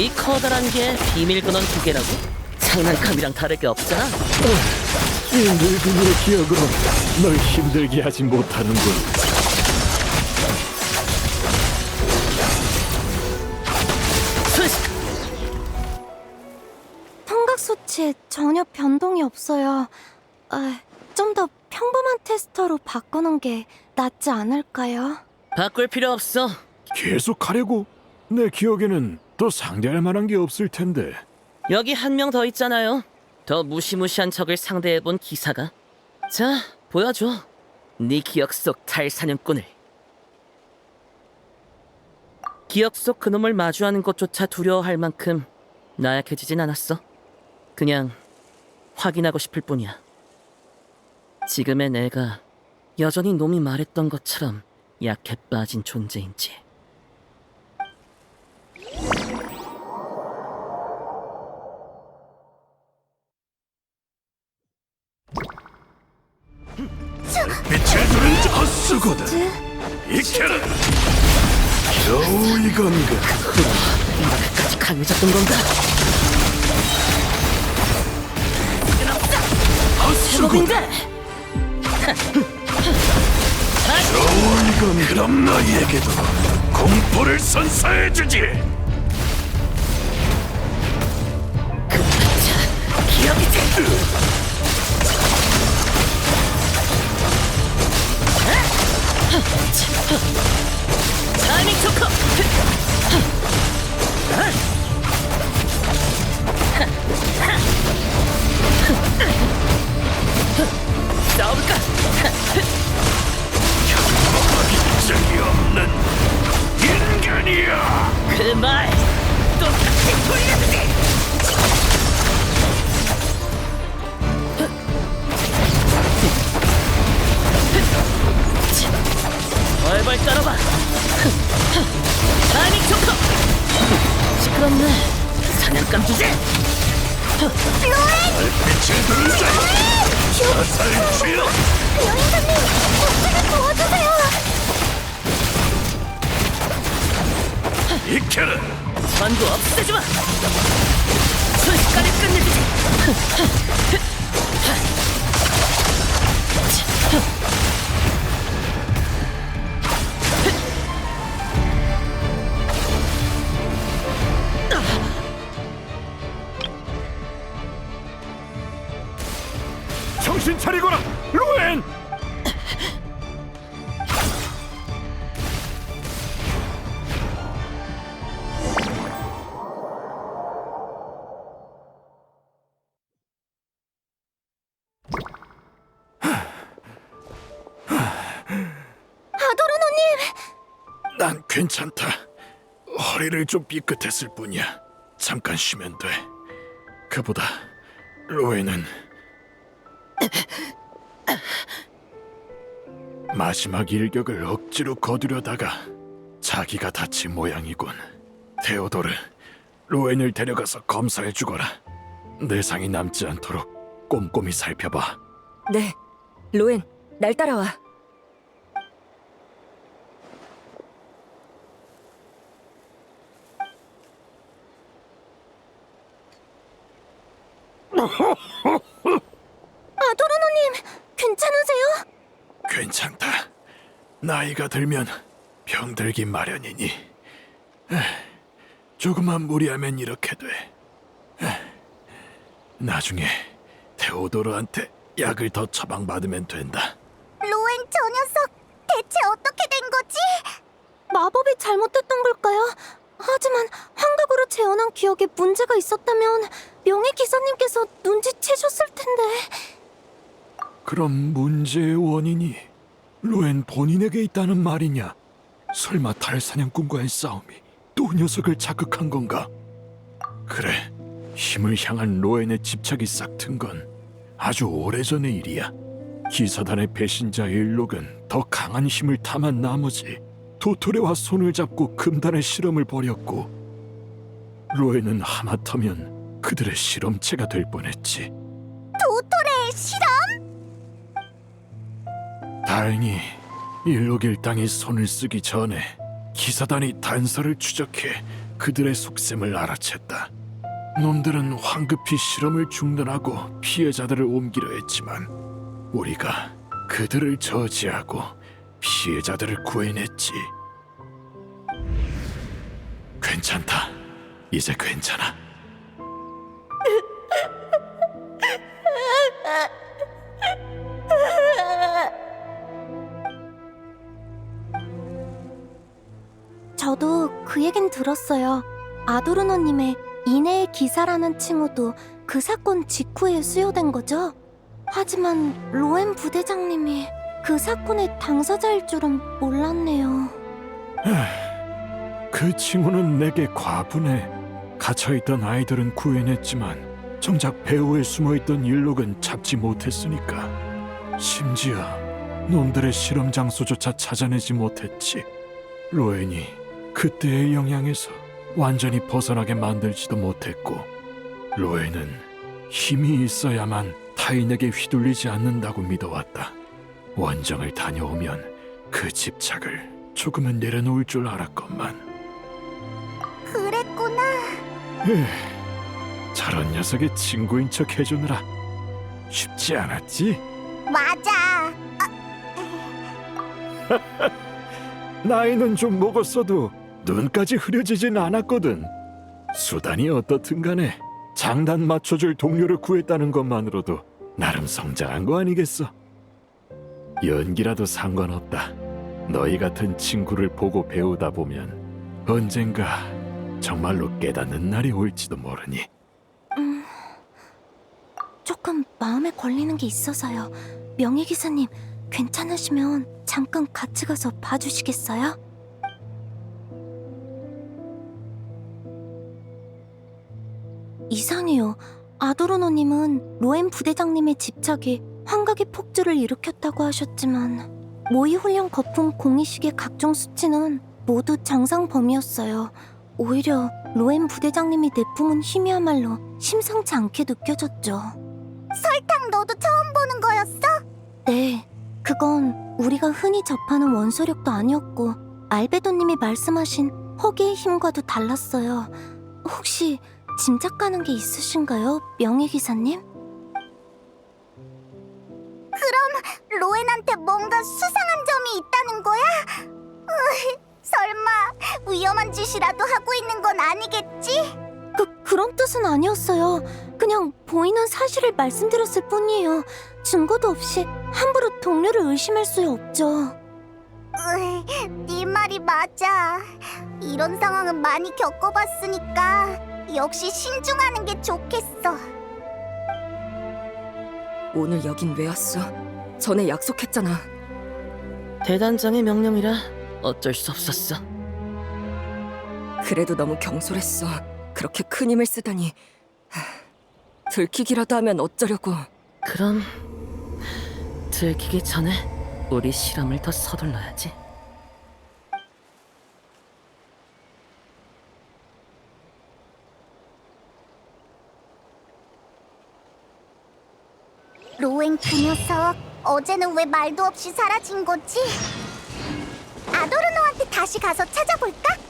E: 이 커다란 게 비밀 근원 두 개라고? 장난감이랑 다를 게 없잖아.
F: 이 늙은이의 기억으로 널 힘들게 하지 못하는군.
A: 청각 수치에 전혀 변동이 없어요. 좀 더 평범한 테스터로 바꾸는 게 낫지 않을까요?
E: 바꿀 필요 없어.
F: 계속 하려고? 내 기억에는 더 상대할 만한 게 없을 텐데.
E: 여기 한 명 더 있잖아요. 더 무시무시한 적을 상대해본 기사가. 자, 보여줘. 네 기억 속 탈사냥꾼을. 기억 속 그놈을 마주하는 것조차 두려워할 만큼 나약해지진 않았어. 그냥 확인하고 싶을 뿐이야. 지금의 내가 여전히 놈이 말했던 것처럼 약해 빠진 존재인지.
I: 빛을 두른 자 헛수고다. 익혀라. 겨우 이건가.
E: 이렇게까지 강해졌던 건가?
I: 헛수고다. 겨우 이건 그럼 너희에게도 공포를 선사해주지.
E: 기억이지. 타이밍 좋고. 싸울까?
I: 적이 없는 인간이야.
E: 그 말 똑같이 돌려주지. 벌벌 떨어봐. 타이밍 좋고. 시끄럽네. 사냥감 주제.
I: 빛을 두른 자여. 사살 주여.
A: 여행사님, 제가 도와주세요.
I: 익혀라.
E: 전부 없애주마. 순식간에 끝내주지.
F: 정신 차리거라, 로엔!
A: 아도르노님!
F: 난 괜찮다. 허리를 좀 삐끗했을 뿐이야. 잠깐 쉬면 돼. 그보다 로에는 마지막 일격을 억지로 거두려다가 자기가 다친 모양이군. 테오도르, 로엔을 데려가서 검사해 주거라. 내상이 남지 않도록 꼼꼼히 살펴봐.
K: 네, 로엔, 날 따라와.
A: 아도르노님, 괜찮으세요?
F: 괜찮다. 나이가 들면 병들기 마련이니. 조금만 무리하면 이렇게 돼. 나중에 테오도르한테 약을 더 처방받으면 된다.
A: 로엔 저 녀석 대체 어떻게 된 거지? 마법이 잘못됐던 걸까요? 하지만 환각으로 재현한 기억에 문제가 있었다면 명예기사님께서 눈치채셨을 텐데.
F: 그럼 문제의 원인이 로엔 본인에게 있다는 말이냐? 설마 달사냥꾼과의 싸움이 또 녀석을 자극한 건가? 그래, 힘을 향한 로엔의 집착이 싹튼 건 아주 오래전의 일이야. 기사단의 배신자 일록은 더 강한 힘을 탐한 나머지 도토레와 손을 잡고 금단의 실험을 벌였고, 로엔은 하마터면 그들의 실험체가 될 뻔했지.
A: 도토레의 실험?
F: 다행히 일록 일당이 손을 쓰기 전에 기사단이 단서를 추적해 그들의 속셈을 알아챘다. 놈들은 황급히 실험을 중단하고 피해자들을 옮기려 했지만 우리가 그들을 저지하고 피해자들을 구해냈지. 괜찮다. 이제 괜찮아.
A: 저도 그 얘긴 들었어요. 아도르노님의 이내의 기사라는 칭호도 그 사건 직후에 수여된 거죠? 하지만 로엔 부대장님이 그 사건의 당사자일 줄은 몰랐네요.
F: 그 칭호는 내게 과분해. 갇혀있던 아이들은 구해냈지만 정작 배후에 숨어있던 일록은 잡지 못했으니까. 심지어 놈들의 실험 장소조차 찾아내지 못했지. 로엔이 그때의 영향에서 완전히 벗어나게 만들지도 못했고, 로엔은 힘이 있어야만 타인에게 휘둘리지 않는다고 믿어왔다. 원정을 다녀오면 그 집착을 조금은 내려놓을 줄 알았건만.
A: 그랬구나.
F: 저런 녀석의 친구인 척 해주느라 쉽지 않았지?
A: 맞아.
F: 나이는 좀 먹었어도 눈까지 흐려지진 않았거든. 수단이 어떻든 간에 장단 맞춰줄 동료를 구했다는 것만으로도 나름 성장한 거 아니겠어? 연기라도 상관없다. 너희 같은 친구를 보고 배우다 보면 언젠가 정말로 깨닫는 날이 올지도 모르니.
A: 조금 마음에 걸리는 게 있어서요. 명예기사님, 괜찮으시면 잠깐 같이 가서 봐주시겠어요? 이상해요. 아도르노님은 로엔 부대장님의 집착이 환각의 폭주를 일으켰다고 하셨지만 모의 훈련 거품 공이식의 각종 수치는 모두 정상 범위였어요. 오히려 로엔 부대장님이 내뿜은 힘이야말로 심상치 않게 느껴졌죠. 설탕 너도 처음 보는 거였어? 네, 그건 우리가 흔히 접하는 원소력도 아니었고 알베도님이 말씀하신 허기의 힘과도 달랐어요. 혹시 짐작 가는 게 있으신가요, 명예기사님? 그럼 로엔한테 뭔가 수상한 점이 있다는 거야? 설마 위험한 짓이라도 하고 있는 건 아니겠지? 그런 뜻은 아니었어요. 그냥 보이는 사실을 말씀드렸을 뿐이에요. 증거도 없이 함부로 동료를 의심할 수 없죠. 네 말이 맞아. 이런 상황은 많이 겪어봤으니까 역시 신중하는 게 좋겠어.
K: 오늘 여긴 왜 왔어? 전에 약속했잖아.
E: 대단장의 명령이라 어쩔 수 없었어.
K: 그래도 너무 경솔했어. 그렇게 큰 힘을 쓰다니. 들키기라도 하면 어쩌려고.
E: 그럼 들키기 전에 우리 실험을 더 서둘러야지.
A: 로엔 그 녀석 어제는 왜 말도 없이 사라진 거지? 아도르노한테 다시 가서 찾아볼까?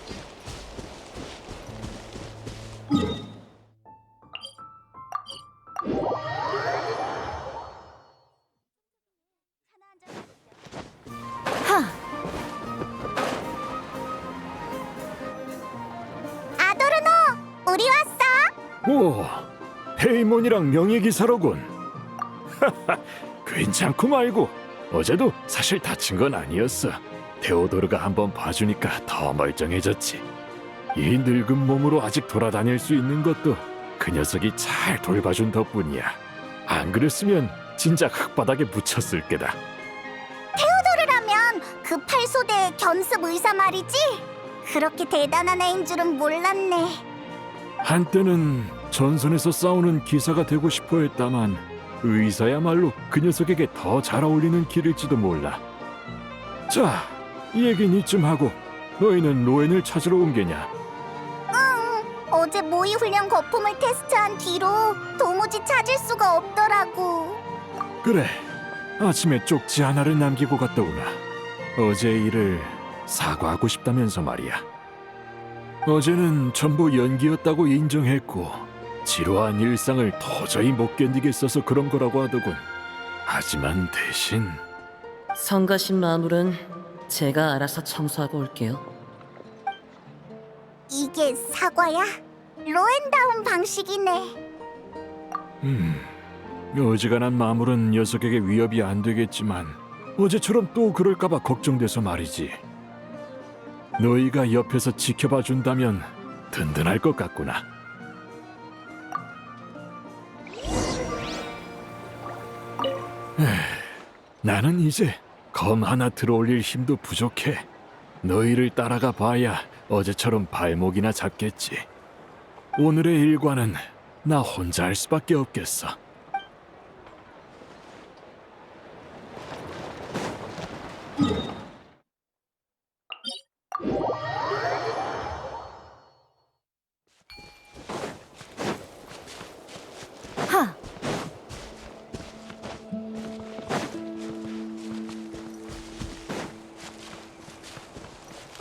A: 아도르노, 우리 왔어.
F: 오, 헤이몬이랑 명예기사로군. 괜찮고 말고 어제도 사실 다친 건 아니었어. 테오도르가 한번 봐주니까 더 멀쩡해졌지. 이 늙은 몸으로 아직 돌아다닐 수 있는 것도 그 녀석이 잘 돌봐준 덕분이야. 안 그랬으면 진작 흙바닥에 묻혔을 게다.
A: 테오도르라면 그 팔소대 견습 의사 말이지? 그렇게 대단한 애인 줄은 몰랐네.
F: 한때는 전선에서 싸우는 기사가 되고 싶어 했다만 의사야말로 그 녀석에게 더 잘 어울리는 길일지도 몰라. 자, 이 얘기는 이쯤 하고 너희는 로엔을 찾으러 온 게냐?
A: 어제 모의 훈련 거품을 테스트한 뒤로 도무지 찾을 수가 없더라고.
F: 그래, 아침에 쪽지 하나를 남기고 갔더구나. 어제 일을 사과하고 싶다면서 말이야. 어제는 전부 연기였다고 인정했고 지루한 일상을 도저히 못 견디겠어서 그런 거라고 하더군. 하지만 대신
E: 성가신 마물은 제가 알아서 청소하고 올게요.
A: 이게 사과야? 로엔다운 방식이네.
F: 어지간한 마물은 녀석에게 위협이 안 되겠지만 어제처럼 또 그럴까봐 걱정돼서 말이지. 너희가 옆에서 지켜봐 준다면 든든할 것 같구나. 나는 이제 검 하나 들어올릴 힘도 부족해. 너희를 따라가 봐야 어제처럼 발목이나 잡겠지. 오늘의 일과는 나 혼자 할 수밖에 없겠어.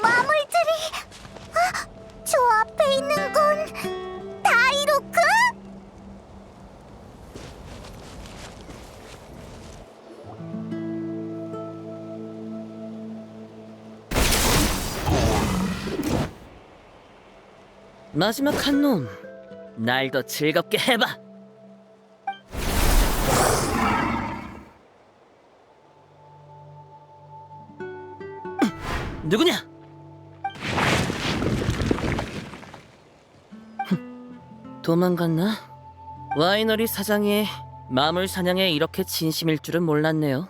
A: 마물들이 저 앞에 있는 건 다이로크?
E: 마지막 한 놈, 날 더 즐겁게 해봐. 누구냐? 도망갔나? 와이너리 사장이 마물 사냥에 이렇게 진심일 줄은 몰랐네요.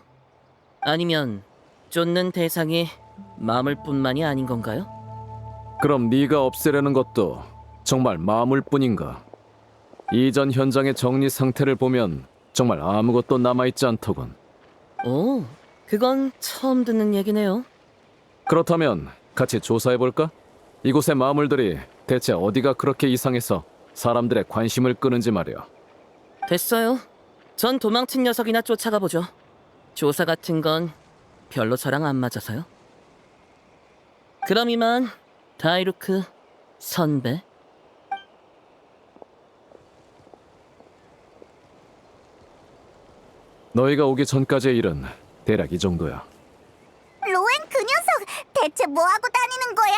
E: 아니면 쫓는 대상이 마물뿐만이 아닌 건가요?
J: 그럼 네가 없애려는 것도 정말 마물뿐인가? 이전 현장의 정리 상태를 보면 정말 아무것도 남아있지 않더군.
E: 오, 그건 처음 듣는 얘기네요.
J: 그렇다면 같이 조사해볼까? 이곳의 마물들이 대체 어디가 그렇게 이상해서 사람들의 관심을 끄는지 말이야.
E: 됐어요. 전 도망친 녀석이나 쫓아가 보죠. 조사 같은 건 별로 저랑 안 맞아서요. 그럼 이만 다이루크 선배.
J: 너희가 오기 전까지의 일은 대략 이 정도야.
A: 로엔 그 녀석 대체 뭐하고 다니는 거야?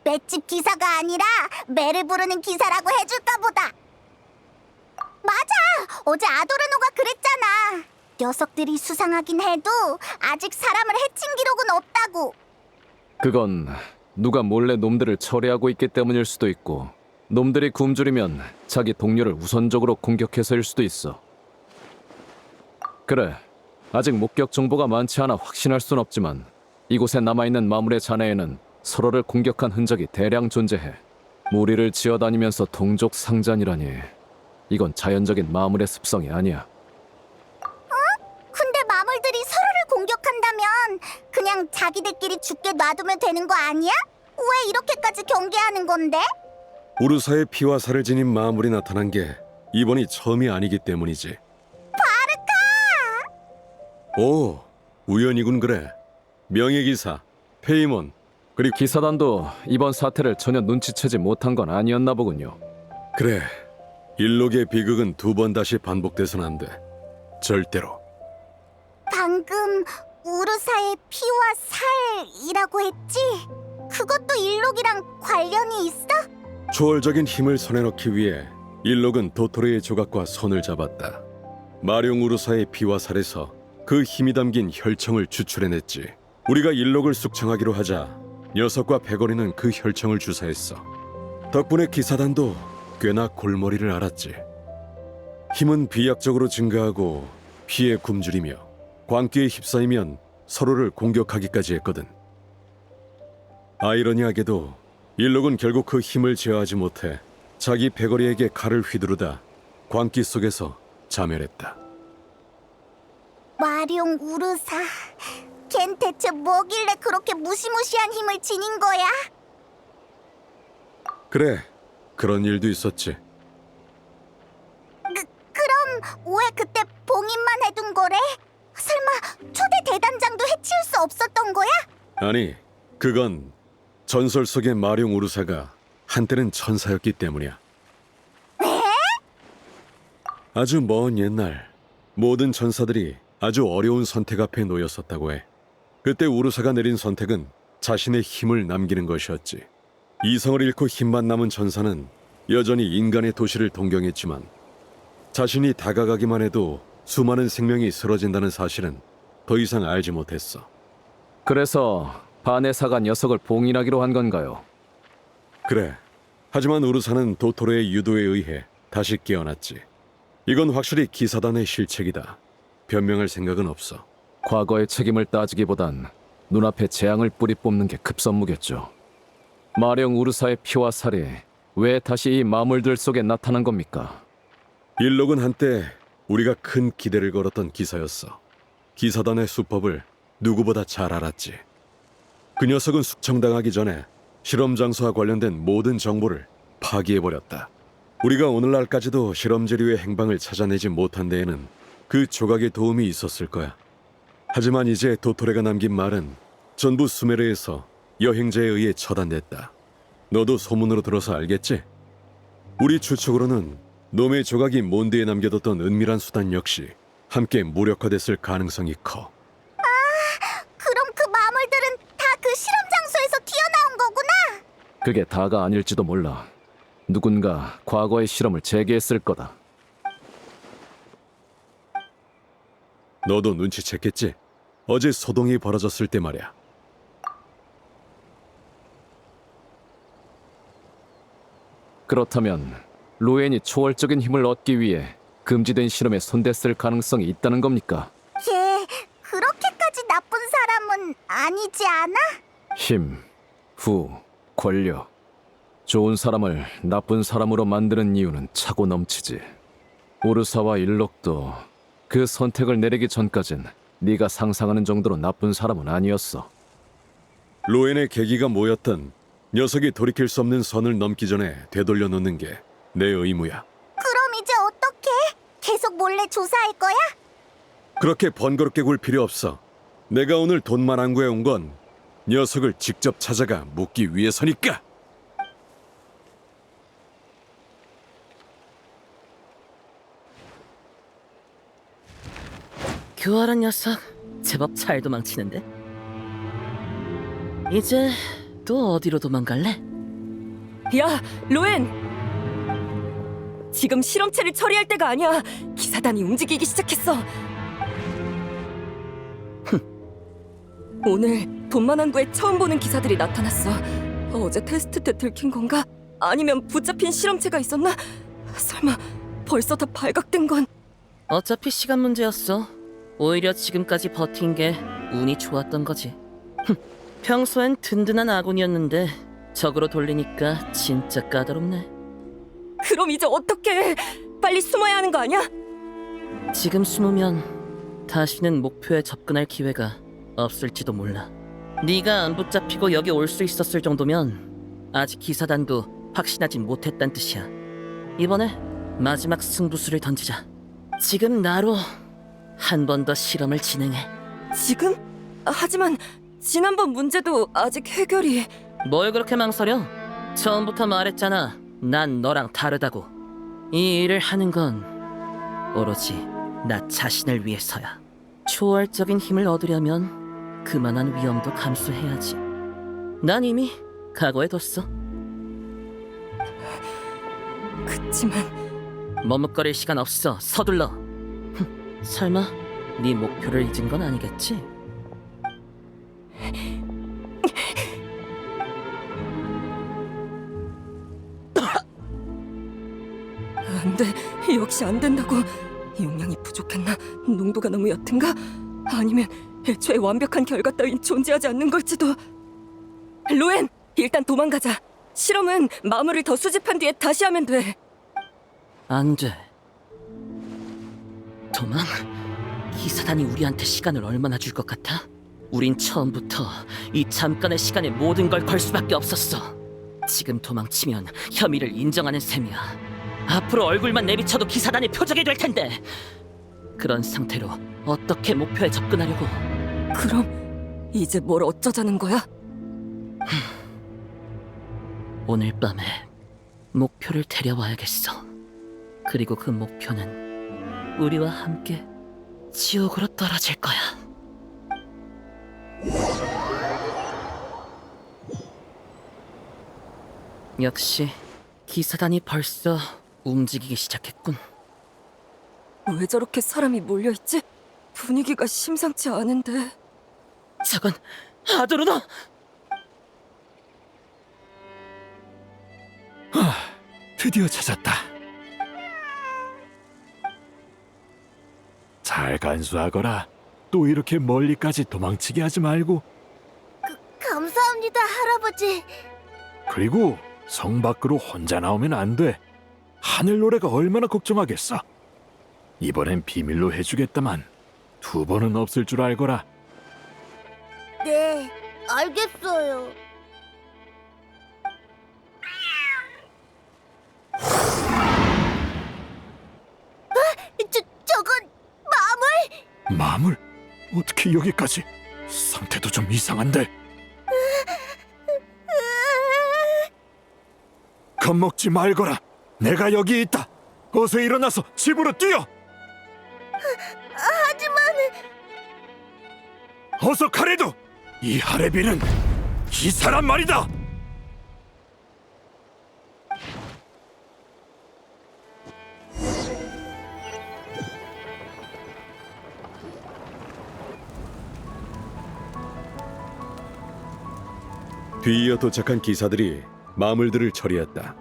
A: 맷집 기사가 아니라 매를 부르는 기사라고 해줄까 보다. 맞아! 어제 아도르노가 그랬잖아. 녀석들이 수상하긴 해도 아직 사람을 해친 기록은 없다고.
J: 그건 누가 몰래 놈들을 처리하고 있기 때문일 수도 있고, 놈들이 굶주리면 자기 동료를 우선적으로 공격해서일 수도 있어. 그래, 아직 목격 정보가 많지 않아 확신할 순 없지만 이곳에 남아있는 마물의 잔해에는 서로를 공격한 흔적이 대량 존재해. 무리를 지어다니면서 동족 상잔이라니. 이건 자연적인 마물의 습성이 아니야.
A: 근데 마물들이 서로를 공격한다면 그냥 자기들끼리 죽게 놔두면 되는 거 아니야? 왜 이렇게까지 경계하는 건데?
D: 우르사의 피와 살을 지닌 마물이 나타난 게 이번이 처음이 아니기 때문이지. 바르카! 오, 우연이군 그래. 명예기사, 페이몬, 그리고
J: 기사단도 이번 사태를 전혀 눈치채지 못한 건 아니었나 보군요.
D: 그래. 일록의 비극은 2번 다시 반복돼선 안 돼. 절대로.
A: 방금 우르사의 피와 살이라고 했지? 그것도 일록이랑 관련이 있어?
D: 초월적인 힘을 손에 넣기 위해 일록은 도토리의 조각과 손을 잡았다. 마룡 우르사의 피와 살에서 그 힘이 담긴 혈청을 추출해냈지. 우리가 일록을 숙청하기로 하자 녀석과 백거리는 그 혈청을 주사했어. 덕분에 기사단도 꽤나 골머리를 앓았지. 힘은 비약적으로 증가하고 피에 굶주리며 광기에 휩싸이면 서로를 공격하기까지 했거든. 아이러니하게도 일록은 결국 그 힘을 제어하지 못해 자기 백거리에게 칼을 휘두르다 광기 속에서 자멸했다.
A: 마룡 우르사, 걘 대체 뭐길래 그렇게 무시무시한 힘을 지닌 거야?
D: 그래, 그런 일도 있었지.
A: 그럼 왜 그때 봉인만 해둔 거래? 설마 초대 대단장도 해치울 수 없었던 거야?
D: 아니, 그건 전설 속의 마룡 우르사가 한때는 천사였기 때문이야.
A: 네?
D: 아주 먼 옛날 모든 천사들이 아주 어려운 선택 앞에 놓였었다고 해. 그때 우르사가 내린 선택은 자신의 힘을 남기는 것이었지. 이성을 잃고 힘만 남은 천사는 여전히 인간의 도시를 동경했지만 자신이 다가가기만 해도 수많은 생명이 쓰러진다는 사실은 더 이상 알지 못했어.
J: 그래서 바네사가 녀석을 봉인하기로 한 건가요?
D: 그래. 하지만 우르사는 도토로의 유도에 의해 다시 깨어났지. 이건 확실히 기사단의 실책이다. 변명할 생각은 없어.
J: 과거의 책임을 따지기보단 눈앞에 재앙을 뿌리 뽑는 게 급선무겠죠. 마령 우르사의 피와 살이 왜 다시 이 마물들 속에 나타난 겁니까?
D: 일록은 한때 우리가 큰 기대를 걸었던 기사였어. 기사단의 수법을 누구보다 잘 알았지. 그 녀석은 숙청당하기 전에 실험 장소와 관련된 모든 정보를 파기해버렸다. 우리가 오늘날까지도 실험 재료의 행방을 찾아내지 못한 데에는 그 조각의 도움이 있었을 거야. 하지만 이제 도토레가 남긴 말은 전부 수메르에서 여행자에 의해 처단됐다. 너도 소문으로 들어서 알겠지? 우리 추측으로는 놈의 조각이 몬드에 남겨뒀던 은밀한 수단 역시 함께 무력화됐을 가능성이 커.
A: 그럼 그 마물들은 다 그 실험 장소에서 튀어나온 거구나?
J: 그게 다가 아닐지도 몰라. 누군가 과거의 실험을 재개했을 거다.
D: 너도 눈치챘겠지? 어제 소동이 벌어졌을 때 말이야.
J: 그렇다면 로엔이 초월적인 힘을 얻기 위해 금지된 실험에 손댔을 가능성이 있다는 겁니까?
A: 걔 그렇게까지 나쁜 사람은 아니지 않아?
J: 힘, 후, 권력. 좋은 사람을 나쁜 사람으로 만드는 이유는 차고 넘치지. 오르사와 일록도 그 선택을 내리기 전까진 네가 상상하는 정도로 나쁜 사람은 아니었어.
D: 로엔의 계기가 뭐였든 녀석이 돌이킬 수 없는 선을 넘기 전에 되돌려 놓는 게 내 의무야.
A: 그럼 이제 어떡해? 계속 몰래 조사할 거야?
D: 그렇게 번거롭게 굴 필요 없어. 내가 오늘 돈만 구해 온 건 녀석을 직접 찾아가 묻기 위해서니까.
E: 교활한 녀석, 제법 잘 도망치는데. 이제 또 어디로 도망갈래?
K: 야, 로엔! 지금 실험체를 처리할 때가 아니야. 기사단이 움직이기 시작했어. 오늘 돈만항구에 처음 보는 기사들이 나타났어. 어제 테스트 때 들킨 건가? 아니면 붙잡힌 실험체가 있었나? 설마 벌써 다 발각된 건?
E: 어차피 시간 문제였어. 오히려 지금까지 버틴 게 운이 좋았던 거지. 평소엔 든든한 아군이었는데 적으로 돌리니까 진짜 까다롭네.
K: 그럼 이제 어떡해? 빨리 숨어야 하는 거 아니야?
E: 지금 숨으면 다시는 목표에 접근할 기회가 없을지도 몰라. 네가 안 붙잡히고 여기 올 수 있었을 정도면 아직 기사단도 확신하진 못했단 뜻이야. 이번에 마지막 승부수를 던지자. 지금 나로 한 번 더 실험을 진행해.
K: 지금? 하지만 지난번 문제도 아직 해결이...
E: 뭘 그렇게 망설여? 처음부터 말했잖아. 난 너랑 다르다고. 이 일을 하는 건 오로지 나 자신을 위해서야. 초월적인 힘을 얻으려면 그만한 위험도 감수해야지. 난 이미 각오해뒀어.
K: 그치만...
E: 머뭇거릴 시간 없어. 서둘러. 설마 네 목표를 잊은 건 아니겠지?
K: 안 돼. 역시 안 된다고. 용량이 부족했나? 농도가 너무 옅은가? 아니면 애초에 완벽한 결과 따윈 존재하지 않는 걸지도. 로엔, 일단 도망가자. 실험은 마물을 더 수집한 뒤에 다시 하면 돼.
E: 안 돼. 도망? 기사단이 우리한테 시간을 얼마나 줄 것 같아? 우린 처음부터 이 잠깐의 시간에 모든 걸 걸 수밖에 없었어. 지금 도망치면 혐의를 인정하는 셈이야. 앞으로 얼굴만 내비쳐도 기사단의 표적이 될 텐데. 그런 상태로 어떻게 목표에 접근하려고?
K: 그럼 이제 뭘 어쩌자는 거야?
E: 오늘 밤에 목표를 데려와야겠어. 그리고 그 목표는 우리와 함께 지옥으로 떨어질 거야. 역시 기사단이 벌써 움직이기 시작했군.
K: 왜 저렇게 사람이 몰려있지? 분위기가 심상치 않은데.
E: 저건 아도르노!
F: 드디어 찾았다. 잘 간수하거라. 또 이렇게 멀리까지 도망치게 하지 말고.
A: 감사합니다, 할아버지.
F: 그리고 성 밖으로 혼자 나오면 안 돼. 하늘 노래가 얼마나 걱정하겠어. 이번엔 비밀로 해주겠다만 2번은 없을 줄 알거라.
A: 네, 알겠어요. 저건 마물?
F: 마물? 어떻게 여기까지? 상태도 좀 이상한데. 겁먹지 말거라. 내가 여기 있다. 어서 일어나서 집으로 뛰어.
A: 하지만
F: 어서 가래도. 이 하레비는 이 사람 말이다.
D: 뒤이어 도착한 기사들이 마물들을 처리했다.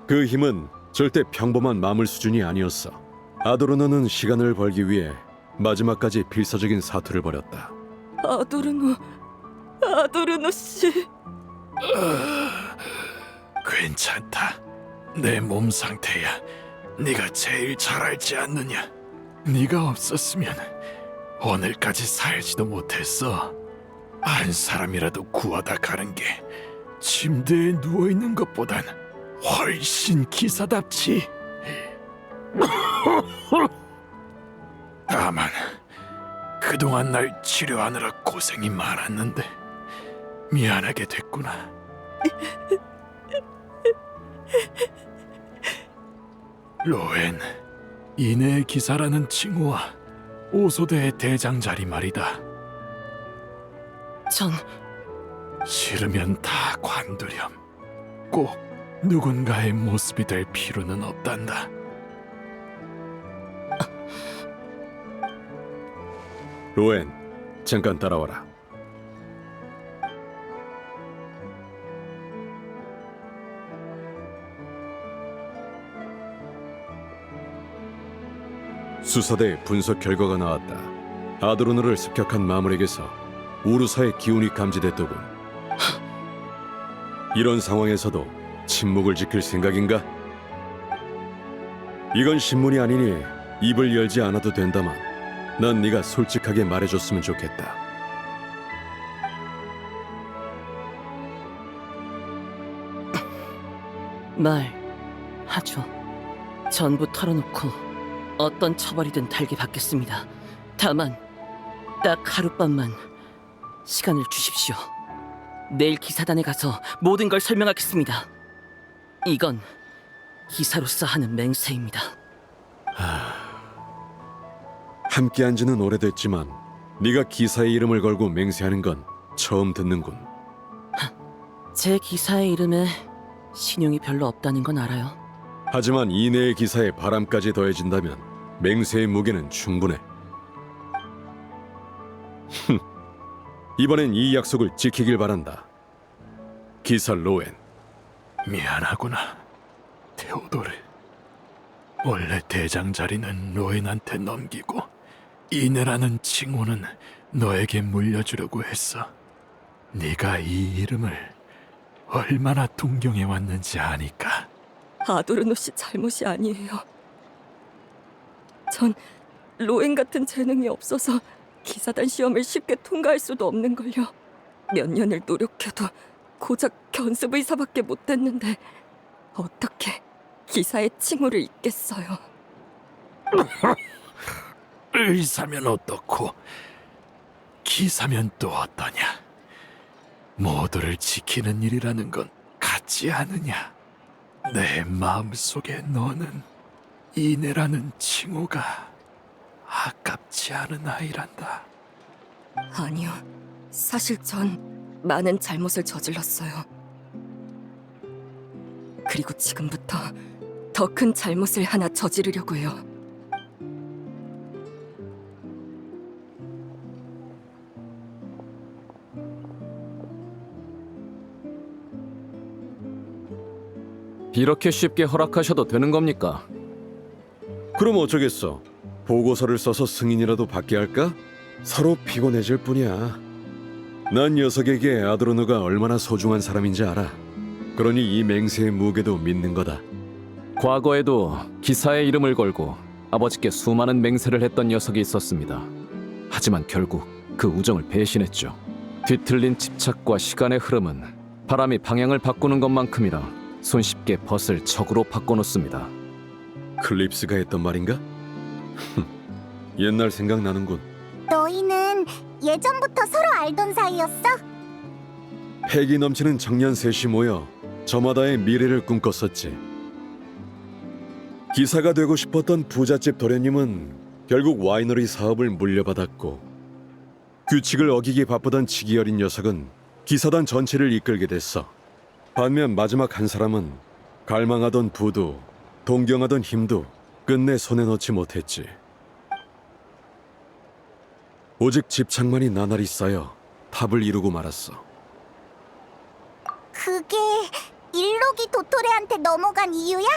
D: 그 힘은 절대 평범한 마물 수준이 아니었어. 아도르노는 시간을 벌기 위해 마지막까지 필사적인 사투를 벌였다.
K: 아도르노 씨.
F: 괜찮다. 내 몸 상태야 네가 제일 잘 알지 않느냐. 네가 없었으면 오늘까지 살지도 못했어. 한 사람이라도 구하다 가는 게 침대에 누워있는 것보단 훨씬 기사답지. 다만 그동안 날 치료하느라 고생이 많았는데 미안하게 됐구나. 로엔, 이내의 기사라는 칭호와 오소대의 대장 자리 말이다.
E: 전
F: 싫으면 다 관두렴. 꼭 누군가의 모습이 될 필요는 없단다.
D: 로엔, 잠깐 따라와라. 수사대 분석 결과가 나왔다. 아도르노를 습격한 마물에게서 우루사의 기운이 감지됐더군. 이런 상황에서도 침묵을 지킬 생각인가? 이건 신문이 아니니 입을 열지 않아도 된다만 난 네가 솔직하게 말해줬으면 좋겠다.
E: 말하죠. 전부 털어놓고 어떤 처벌이든 달게 받겠습니다. 다만 딱 하룻밤만 시간을 주십시오. 내일 기사단에 가서 모든 걸 설명하겠습니다. 이건 기사로서 하는 맹세입니다.
D: 함께한 지는 오래됐지만 네가 기사의 이름을 걸고 맹세하는 건 처음 듣는군.
E: 제 기사의 이름에 신용이 별로 없다는 건 알아요.
D: 하지만 이내의 기사에 바람까지 더해진다면 맹세의 무게는 충분해. 이번엔 이 약속을 지키길 바란다. 기사 로엔.
F: 미안하구나, 테오도르. 원래 대장 자리는 로엔한테 넘기고 이내라는 칭호는 너에게 물려주려고 했어. 네가 이 이름을 얼마나 동경해 왔는지 아니까.
K: 아도르노 씨 잘못이 아니에요. 전 로엔 같은 재능이 없어서 기사단 시험을 쉽게 통과할 수도 없는 걸요. 몇 년을 노력해도 고작 견습의사밖에 못됐는데 어떻게 기사의 칭호를 잇겠어요.
F: 의사면 어떻고 기사면 또 어떠냐. 모두를 지키는 일이라는 건 같지 않으냐. 내 마음속에 너는 이내라는 칭호가 아깝지 않은 아이란다.
K: 아니요. 사실 전 많은 잘못을 저질렀어요. 그리고 지금부터 더 큰 잘못을 하나 저지르려고 해요.
J: 이렇게 쉽게 허락하셔도 되는 겁니까?
D: 그럼 어쩌겠어. 보고서를 써서 승인이라도 받게 할까? 서로 피곤해질 뿐이야. 난 녀석에게 아드로노가 얼마나 소중한 사람인지 알아. 그러니 이 맹세의 무게도 믿는 거다.
J: 과거에도 기사의 이름을 걸고 아버지께 수많은 맹세를 했던 녀석이 있었습니다. 하지만 결국 그 우정을 배신했죠. 뒤틀린 집착과 시간의 흐름은 바람이 방향을 바꾸는 것만큼이나 손쉽게 벗을 적으로 바꿔놓습니다.
D: 클립스가 했던 말인가? 옛날 생각나는군.
A: 너희는 예전부터 서로 알던 사이였어?
D: 패기 넘치는 청년 셋이 모여 저마다의 미래를 꿈꿨었지. 기사가 되고 싶었던 부잣집 도련님은 결국 와이너리 사업을 물려받았고, 규칙을 어기기 바쁘던 치기 어린 녀석은 기사단 전체를 이끌게 됐어. 반면 마지막 한 사람은 갈망하던 부도 동경하던 힘도 끝내 손에 넣지 못했지. 오직 집착만이 나날이 쌓여 탑을 이루고 말았어.
A: 그게 일록이 도토레한테 넘어간 이유야?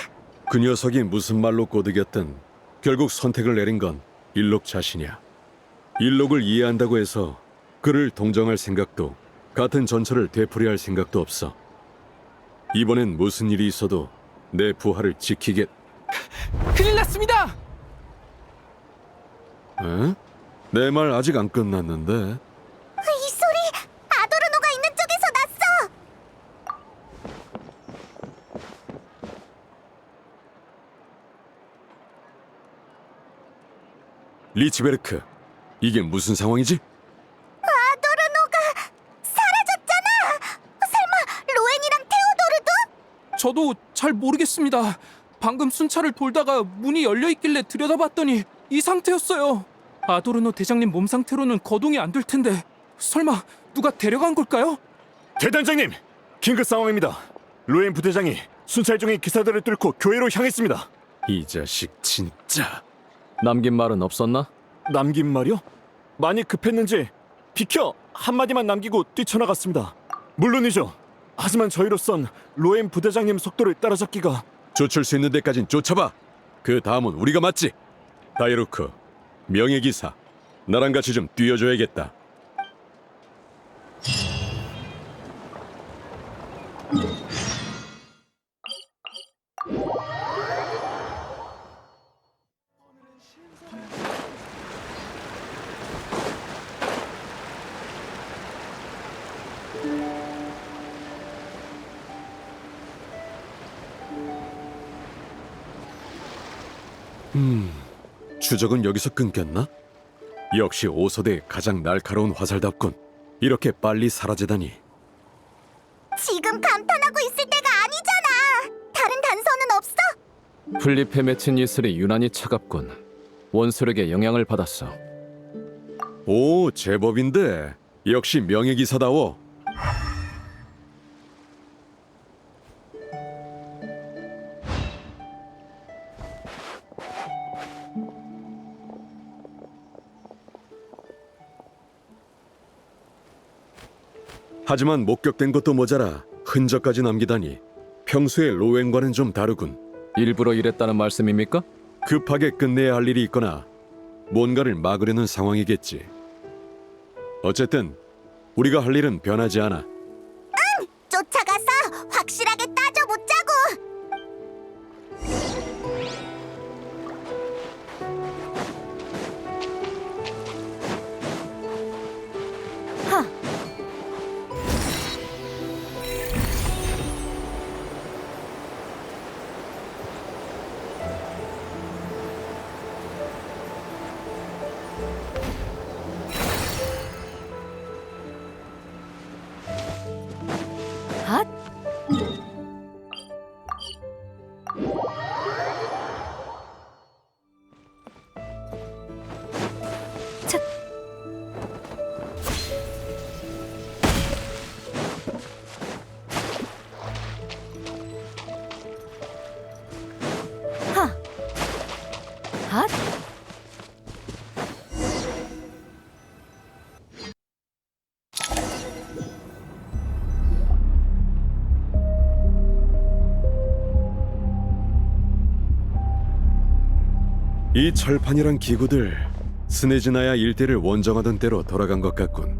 D: 그 녀석이 무슨 말로 꼬드겼든 결국 선택을 내린 건 일록 자신이야. 일록을 이해한다고 해서 그를 동정할 생각도, 같은 전철을 되풀이할 생각도 없어. 이번엔 무슨 일이 있어도 내 부하를 지키겠...
H: 큰일 났습니다.
D: 에? 내 말 아직 안 끝났는데.
A: 이 소리 아도르노가 있는 쪽에서 났어!
D: 리치베르크, 이게 무슨 상황이지?
A: 아도르노가 사라졌잖아! 설마 로엔이랑 테오도르도?
H: 저도 잘 모르겠습니다. 방금 순찰을 돌다가 문이 열려 있길래 들여다봤더니 이 상태였어요. 아도르노 대장님 몸 상태로는 거동이 안 될 텐데 설마 누가 데려간 걸까요?
C: 대단장님, 긴급 상황입니다. 로엔 부대장이 순찰 중인 기사들을 뚫고 교회로 향했습니다.
D: 이 자식 진짜...
J: 남긴 말은 없었나?
C: 남긴 말이요? 많이 급했는지 비켜! 한마디만 남기고 뛰쳐나갔습니다. 물론이죠. 하지만 저희로선 로엔 부대장님 속도를 따라잡기가...
D: 쫓을 수 있는 데까진 쫓아봐. 그 다음은 우리가 맞지. 다이루크, 명예기사, 나랑 같이 좀 뛰어줘야겠다. 추적은 여기서 끊겼나? 역시 오소대의 가장 날카로운 화살답군. 이렇게 빨리 사라지다니.
A: 지금 감탄하고 있을 때가 아니잖아. 다른 단서는 없어?
J: 플립에 맺힌 이슬이 유난히 차갑군. 원소력에 영향을 받았어.
D: 오, 제법인데. 역시 명예기사다워. 하지만 목격된 것도 모자라 흔적까지 남기다니 평소의 로웬과는 좀 다르군.
J: 일부러 이랬다는 말씀입니까?
D: 급하게 끝내야 할 일이 있거나 뭔가를 막으려는 상황이겠지. 어쨌든 우리가 할 일은 변하지 않아.
A: 쫓아가서 확실하게 따져보자고.
D: 이 철판이란 기구들 스네즈나야 일대를 원정하던 때로 돌아간 것 같군.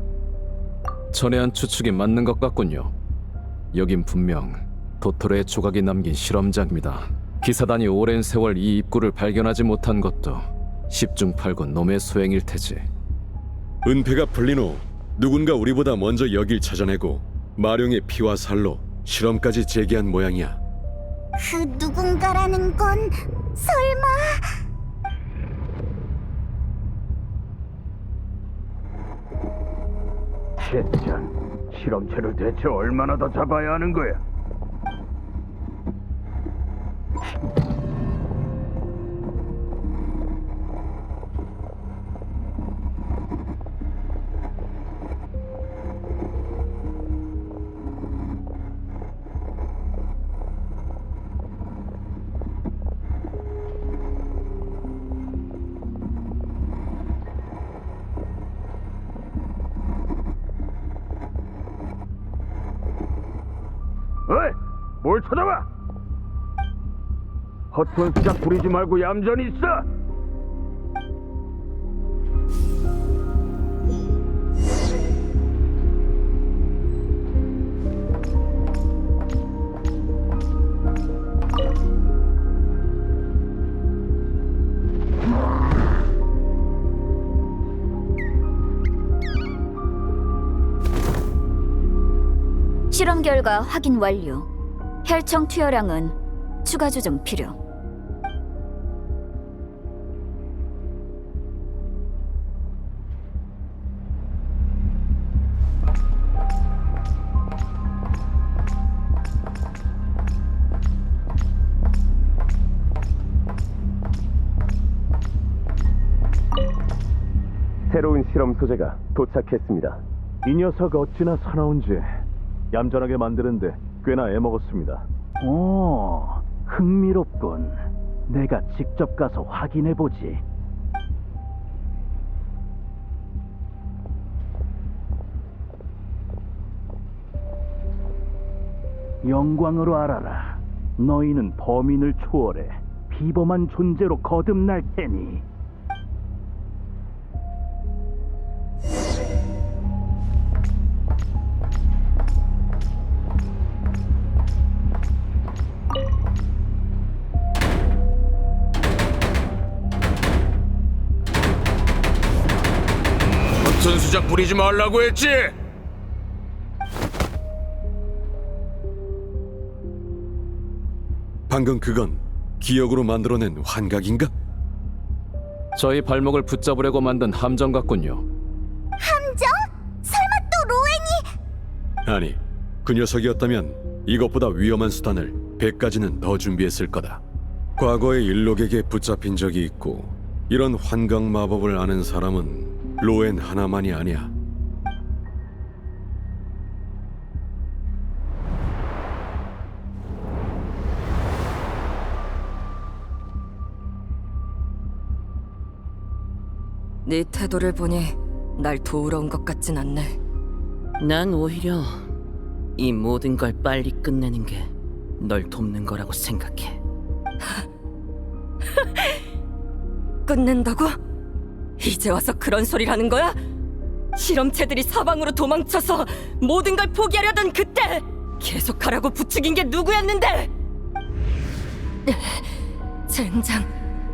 J: 전에 한 추측이 맞는 것 같군요. 여긴 분명 도토로의 조각이 남긴 실험장입니다. 기사단이 오랜 세월 이 입구를 발견하지 못한 것도 10중 8구 놈의 소행일 테지.
D: 은폐가 풀린 후 누군가 우리보다 먼저 여길 찾아내고 마룡의 피와 살로 실험까지 재개한 모양이야.
A: 그 누군가라는 건 설마...
I: 젠장, 실험체를 대체 얼마나 더 잡아야 하는 거야? 어이, 뭘 쳐다봐? 헛돈 수작 부리지 말고 얌전히 있어.
L: 실험 결과 확인 완료. 혈청 투여량은 추가 조정 필요.
C: 새로운 실험 소재가 도착했습니다. 이 녀석 어찌나 사나운지 얌전하게 만드는데 꽤나 애먹었습니다.
G: 오, 흥미롭군. 내가 직접 가서 확인해보지. 영광으로 알아라. 너희는 범인을 초월해 비범한 존재로 거듭날 테니.
I: 헛돈 수작 부리지 말라고 했지.
D: 방금 그건 기억으로 만들어낸 환각인가?
J: 저희 발목을 붙잡으려고 만든 함정 같군요.
A: 함정? 설마 또 로엔이?
D: 아니, 그 녀석이었다면 이것보다 위험한 수단을 100가지는 더 준비했을 거다. 과거에 일록에게 붙잡힌 적이 있고 이런 환각 마법을 아는 사람은 로엔 하나만이 아니야.
K: 네 태도를 보니 날 도우러 온 것 같진 않네.
E: 난 오히려 이 모든 걸 빨리 끝내는 게 널 돕는 거라고 생각해.
K: 끝낸다고? 이제 와서 그런 소리를 하는 거야? 실험체들이 사방으로 도망쳐서 모든 걸 포기하려던 그때 계속하라고 부추긴 게 누구였는데? 젠장,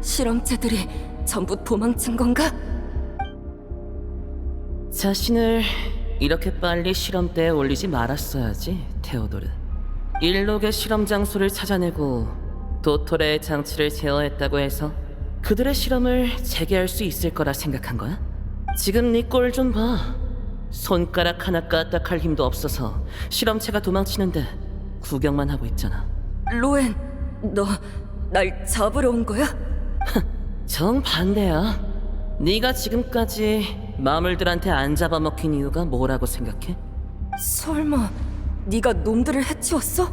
K: 실험체들이 전부 도망친 건가?
E: 자신을 이렇게 빨리 실험대에 올리지 말았어야지, 테오도르. 일록의 실험 장소를 찾아내고 도토레의 장치를 제어했다고 해서 그들의 실험을 재개할 수 있을 거라 생각한 거야? 지금 네 꼴 좀 봐. 손가락 하나 까딱할 힘도 없어서 실험체가 도망치는데 구경만 하고 있잖아.
K: 로엔, 너 날 잡으러 온 거야?
E: 정반대야. 네가 지금까지 마물들한테 안 잡아먹힌 이유가 뭐라고 생각해?
K: 설마 네가 놈들을 해치웠어?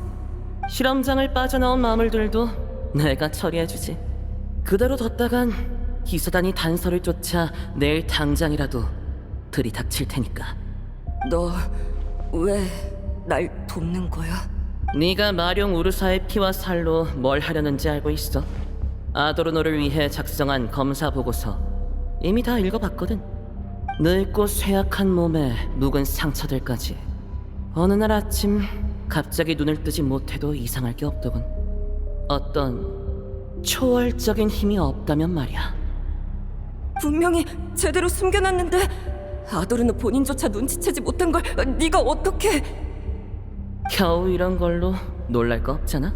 E: 실험장을 빠져나온 마물들도 내가 처리해주지. 그대로 뒀다간 기사단이 단서를 쫓아 내일 당장이라도 들이닥칠 테니까.
K: 너 왜 날 돕는 거야?
E: 네가 마룡 우르사의 피와 살로 뭘 하려는지 알고 있어. 아도르노를 위해 작성한 검사 보고서 이미 다 읽어봤거든. 늙고 쇠약한 몸에 묵은 상처들까지. 어느 날 아침 갑자기 눈을 뜨지 못해도 이상할 게 없더군. 어떤 초월적인 힘이 없다면 말이야.
K: 분명히 제대로 숨겨놨는데 아도르노 본인조차 눈치채지 못한 걸 네가 어떻게...
E: 겨우 이런 걸로 놀랄 거 없잖아.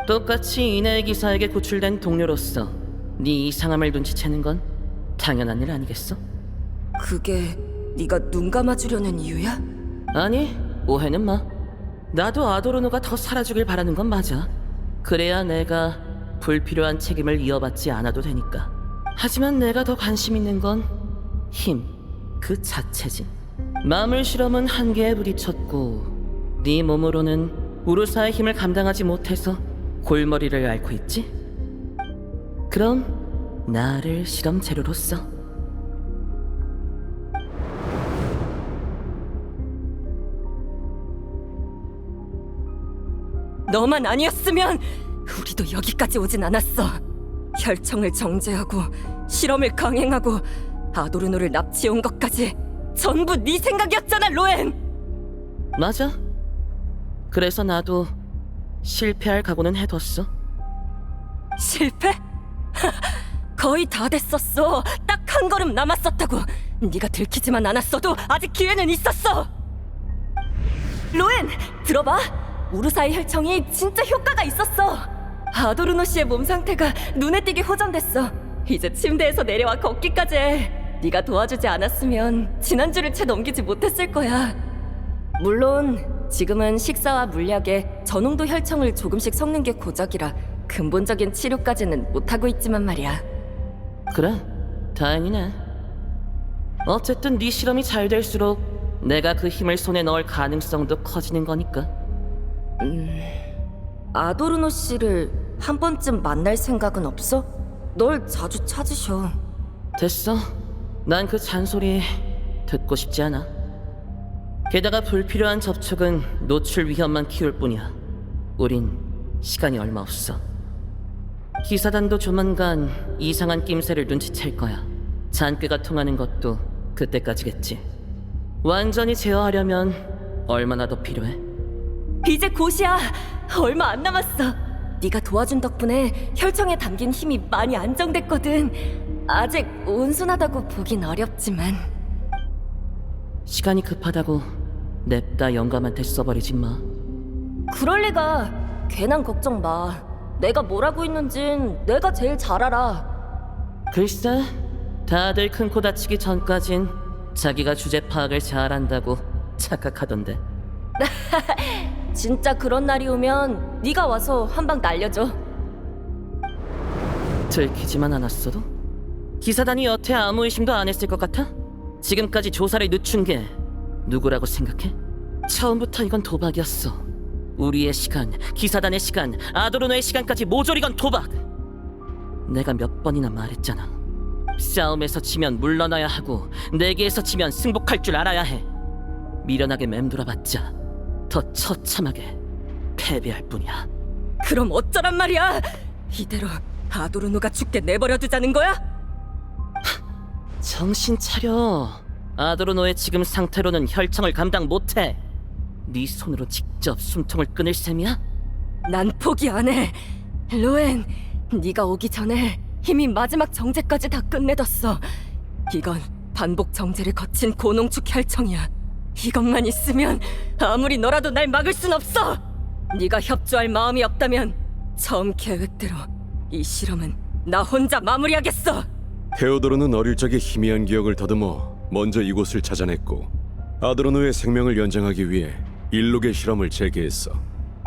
E: 똑같이 이내의 기사에게 구출된 동료로서 네 이상함을 눈치채는 건 당연한 일 아니겠어?
K: 그게 네가 눈 감아주려는 이유야?
E: 아니, 오해는 마. 나도 아도르노가 더 살아주길 바라는 건 맞아. 그래야 내가 불필요한 책임을 이어받지 않아도 되니까. 하지만 내가 더 관심 있는 건 힘, 그 자체지. 마물 실험은 한계에 부딪혔고 네 몸으로는 우르사의 힘을 감당하지 못해서 골머리를 앓고 있지? 그럼 나를 실험 재료로 써.
K: 너만 아니었으면 우리도 여기까지 오진 않았어. 혈청을 정제하고 실험을 강행하고 아도르노를 납치해온 것까지 전부 네 생각이었잖아, 로엔!
E: 맞아. 그래서 나도 실패할 각오는 해뒀어.
K: 실패? 거의 다 됐었어. 딱 한 걸음 남았었다고. 네가 들키지만 않았어도 아직 기회는 있었어. 로엔, 들어봐. 우르사의 혈청이 진짜 효과가 있었어. 아도르노 씨의 몸 상태가 눈에 띄게 호전됐어. 이제 침대에서 내려와 걷기까지 해. 네가 도와주지 않았으면 지난주를 채 넘기지 못했을 거야. 물론 지금은 식사와 물약에 저농도 혈청을 조금씩 섞는 게 고작이라 근본적인 치료까지는 못하고 있지만 말이야.
E: 그래, 다행이네. 어쨌든 네 실험이 잘 될수록 내가 그 힘을 손에 넣을 가능성도 커지는 거니까.
K: 아도르노 씨를 한 번쯤 만날 생각은 없어? 널 자주 찾으셔.
E: 됐어. 난 그 잔소리 듣고 싶지 않아. 게다가 불필요한 접촉은 노출 위험만 키울 뿐이야. 우린 시간이 얼마 없어. 기사단도 조만간 이상한 낌새를 눈치챌 거야. 잔꾀가 통하는 것도 그때까지겠지. 완전히 제어하려면 얼마나 더 필요해?
K: 이제 곧이야. 얼마 안 남았어. 네가 도와준 덕분에 혈청에 담긴 힘이 많이 안정됐거든. 아직 온순하다고 보긴 어렵지만.
E: 시간이 급하다고 냅다 영감한테 써버리지 마.
K: 그럴 리가. 괜한 걱정 마. 내가 뭘 하고 있는진 내가 제일 잘 알아.
E: 글쎄, 다들 큰 코 다치기 전까진 자기가 주제 파악을 잘한다고 착각하던데.
K: 진짜 그런 날이 오면 네가 와서 한 방 날려줘.
E: 들키지만 않았어도? 기사단이 여태 아무 의심도 안 했을 것 같아? 지금까지 조사를 늦춘 게 누구라고 생각해? 처음부터 이건 도박이었어. 우리의 시간, 기사단의 시간, 아도르노의 시간까지 모조리 건 도박! 내가 몇 번이나 말했잖아. 싸움에서 지면 물러나야 하고 내기에서 지면 승복할 줄 알아야 해. 미련하게 맴돌아봤자 더 처참하게 패배할 뿐이야.
K: 그럼 어쩌란 말이야? 이대로 아도르노가 죽게 내버려두자는 거야?
E: 정신 차려. 아도르노의 지금 상태로는 혈청을 감당 못해. 네 손으로 직접 숨통을 끊을 셈이야?
K: 난 포기 안 해. 로엔, 네가 오기 전에 이미 마지막 정제까지 다 끝내뒀어. 이건 반복 정제를 거친 고농축 혈청이야. 이것만 있으면 아무리 너라도 날 막을 순 없어. 네가 협조할 마음이 없다면 처음 계획대로 이 실험은 나 혼자 마무리하겠어.
D: 테오도르는 어릴 적에 희미한 기억을 더듬어 먼저 이곳을 찾아냈고 아드로노의 생명을 연장하기 위해 일록의 실험을 재개했어.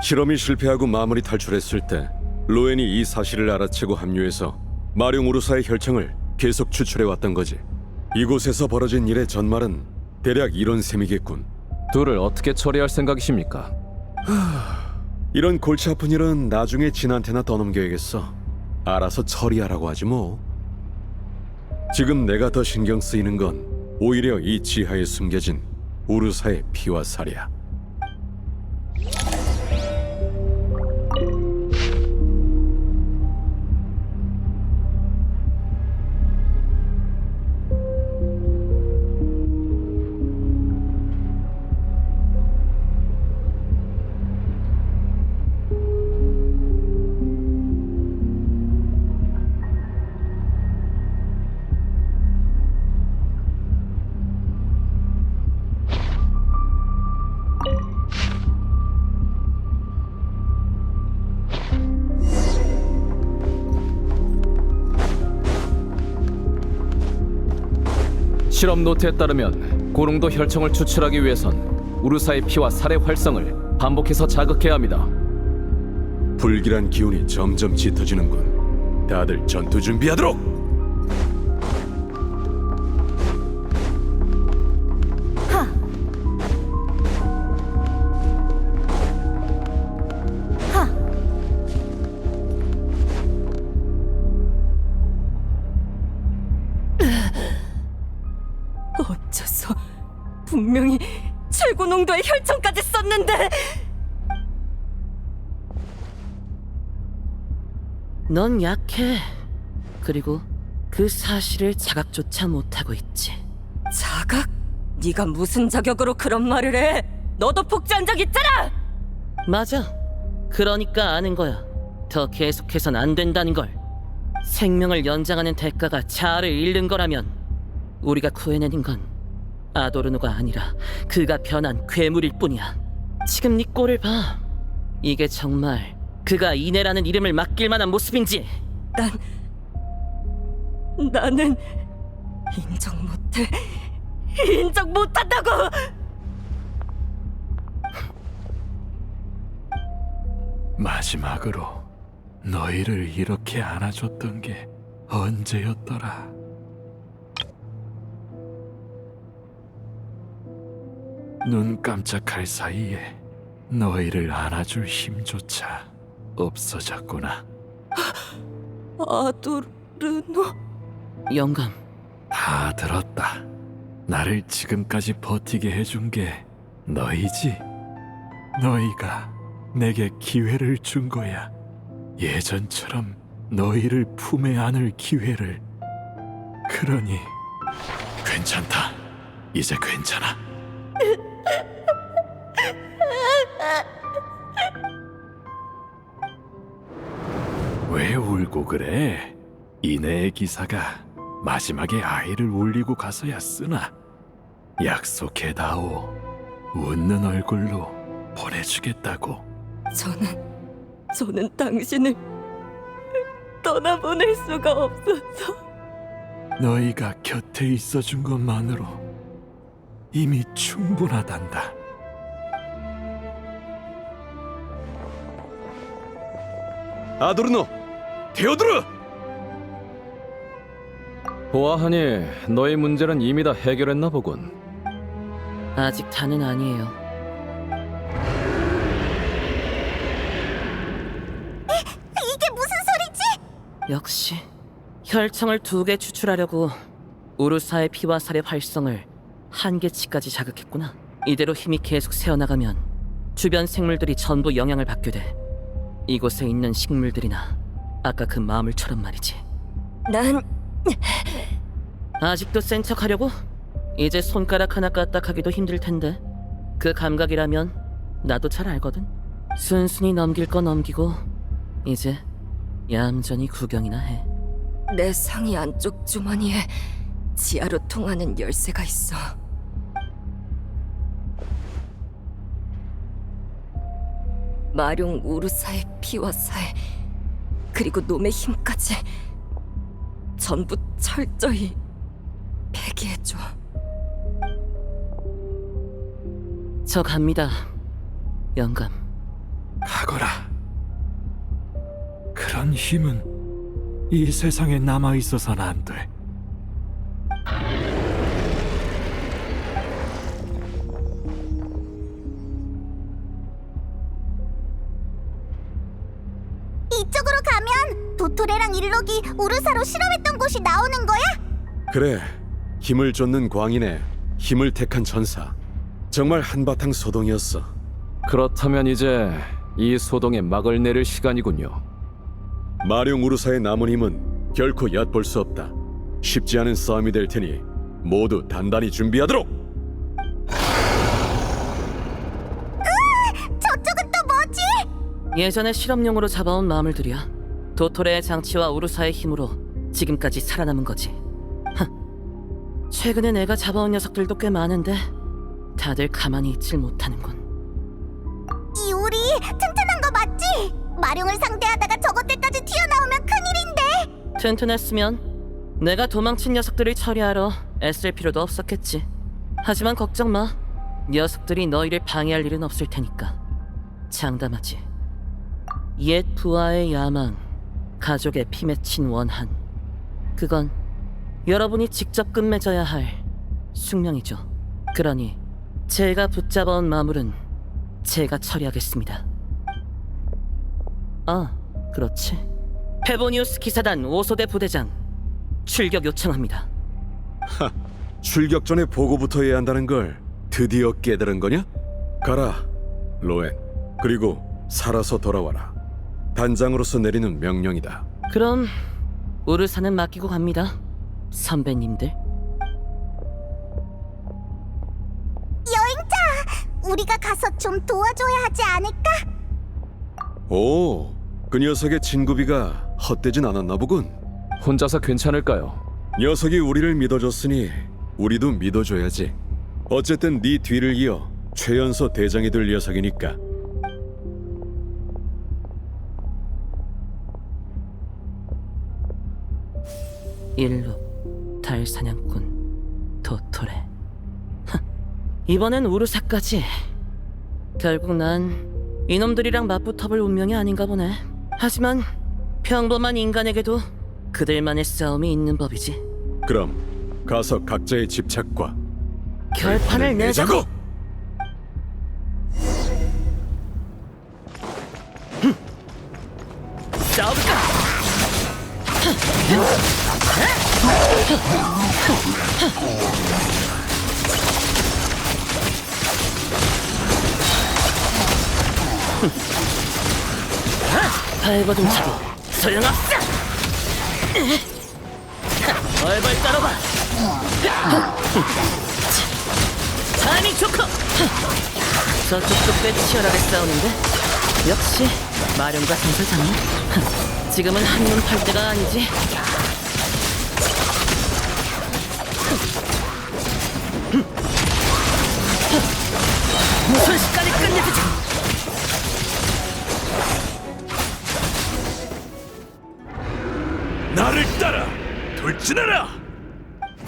D: 실험이 실패하고 마무리 탈출했을 때 로엔이 이 사실을 알아채고 합류해서 마룡 우르사의 혈청을 계속 추출해왔던 거지. 이곳에서 벌어진 일의 전말은 대략 이런 셈이겠군.
J: 둘을 어떻게 처리할 생각이십니까?
D: 이런 골치 아픈 일은 나중에 진한테나 떠넘겨야겠어. 알아서 처리하라고 하지 뭐. 지금 내가 더 신경 쓰이는 건 오히려 이 지하에 숨겨진 우르사의 피와 살이야.
J: 실험 노트에 따르면 고농도 혈청을 추출하기 위해선 우르사의 피와 살의 활성을 반복해서 자극해야 합니다.
D: 불길한 기운이 점점 짙어지는군. 다들 전투 준비하도록!
A: 하! 하!
K: 어째서 분명히 최고 농도의 혈청까지 썼는데.
E: 넌 약해. 그리고 그 사실을 자각조차 못하고 있지.
K: 자각? 네가 무슨 자격으로 그런 말을 해? 너도 폭주한 적 있잖아!
E: 맞아. 그러니까 아는 거야. 더 계속해선 안 된다는 걸. 생명을 연장하는 대가가 자아를 잃는 거라면 우리가 구해내는 건 아도르노가 아니라 그가 변한 괴물일 뿐이야. 지금 네 꼴을 봐. 이게 정말 그가 이내라는 이름을 맡길 만한 모습인지.
K: 나는 인정 못해. 인정 못한다고!
F: 마지막으로 너희를 이렇게 안아줬던 게 언제였더라? 눈 깜짝할 사이에 너희를 안아줄 힘조차 없어졌구나.
K: 아도르노?
E: 영감.
F: 다 들었다. 나를 지금까지 버티게 해준 게 너희지? 너희가 내게 기회를 준 거야. 예전처럼 너희를 품에 안을 기회를. 그러니 괜찮다. 이제 괜찮아. 왜 울고 그래? 이내의 기사가 마지막에 아이를 울리고 가서야 쓰나. 약속해다오. 웃는 얼굴로 보내주겠다고.
K: 저는 당신을 떠나보낼 수가 없어서.
F: 너희가 곁에 있어준 것만으로 이미 충분하단다.
D: 아도르노, 데오드르!
J: 보아하니 너희 문제는 이미 다 해결했나 보군.
E: 아직 다는 아니에요.
A: 이게 무슨 소리지?
E: 역시 혈청을 2개 추출하려고 우루사의 피와 살의 활성을 한계치까지 자극했구나. 이대로 힘이 계속 새어나가면 주변 생물들이 전부 영향을 받게 돼. 이곳에 있는 식물들이나 아까 그 마물처럼 말이지.
K: 난
E: 아직도 센 척하려고? 이제 손가락 하나 까딱하기도 힘들 텐데. 그 감각이라면 나도 잘 알거든. 순순히 넘길 거 넘기고 이제 얌전히 구경이나 해.
K: 내 상의 안쪽 주머니에 지하로 통하는 열쇠가 있어. 마룡 우루사의 피와 살, 그리고 놈의 힘까지 전부 철저히 폐기해줘.
E: 저 갑니다, 영감.
F: 가거라. 그런 힘은 이 세상에 남아 있어서는 안 돼.
A: 이쪽으로 가면 도토레랑 일록이 우르사로 실험했던 곳이 나오는 거야?
D: 그래, 힘을 쫓는 광인의 힘을 택한 전사. 정말 한바탕 소동이었어.
J: 그렇다면 이제 이 소동에 막을 내릴 시간이군요.
D: 마룡 우루사의 남은 힘은 결코 얕볼 수 없다. 쉽지 않은 싸움이 될 테니 모두 단단히 준비하도록!
A: 저쪽은 또 뭐지?
E: 예전에 실험용으로 잡아온 마물들이야. 도토레의 장치와 우루사의 힘으로 지금까지 살아남은 거지. 최근에 내가 잡아온 녀석들도 꽤 많은데 다들 가만히 있질 못하는군.
A: 이 우리 튼튼한 거 맞지? 마룡을 상대하다가 저것들까지 튀어나오면 큰일인데.
E: 튼튼했으면 내가 도망친 녀석들을 처리하러 애쓸 필요도 없었겠지. 하지만 걱정 마. 녀석들이 너희를 방해할 일은 없을 테니까. 장담하지. 옛 부하의 야망, 가족의 피 맺힌 원한. 그건 여러분이 직접 끝맺어야 할 숙명이죠. 그러니 제가 붙잡아온 마물은 제가 처리하겠습니다. 아, 그렇지. 페보니우스 기사단 5소대 부대장 출격 요청합니다.
D: 출격 전에 보고부터 해야 한다는 걸 드디어 깨달은 거냐? 가라, 로엔. 그리고 살아서 돌아와라. 단장으로서 내리는 명령이다.
E: 그럼 우르사는 맡기고 갑니다, 선배님들.
A: 여행자, 우리가 가서 좀 도와줘야 하지 않을까?
D: 오, 그 녀석의 진구비가 헛되진 않았나 보군.
J: 혼자서 괜찮을까요?
D: 녀석이 우리를 믿어줬으니 우리도 믿어줘야지. 어쨌든 네 뒤를 이어 최연소 대장이 될 녀석이니까.
E: 일룩, 달사냥꾼, 도토레. 이번엔 우르사까지. 결국 난 이놈들이랑 맞붙어볼 운명이 아닌가 보네. 하지만 평범한 인간에게도 그들만의 싸움이 있는 법이지.
D: 그럼 가서 각자의 집착과
E: 결판을 내자고! 싸워볼까? 발버둥 치고 소용없어! 벌벌 떨어봐! 타이밍 좋고! 저쪽도 꽤 치열하게 싸우는데? 역시 마룡과 전설장이 지금은 한눈 팔 때가 아니지. 순식간에 끝내주자!
I: 나를 따라 돌진하라!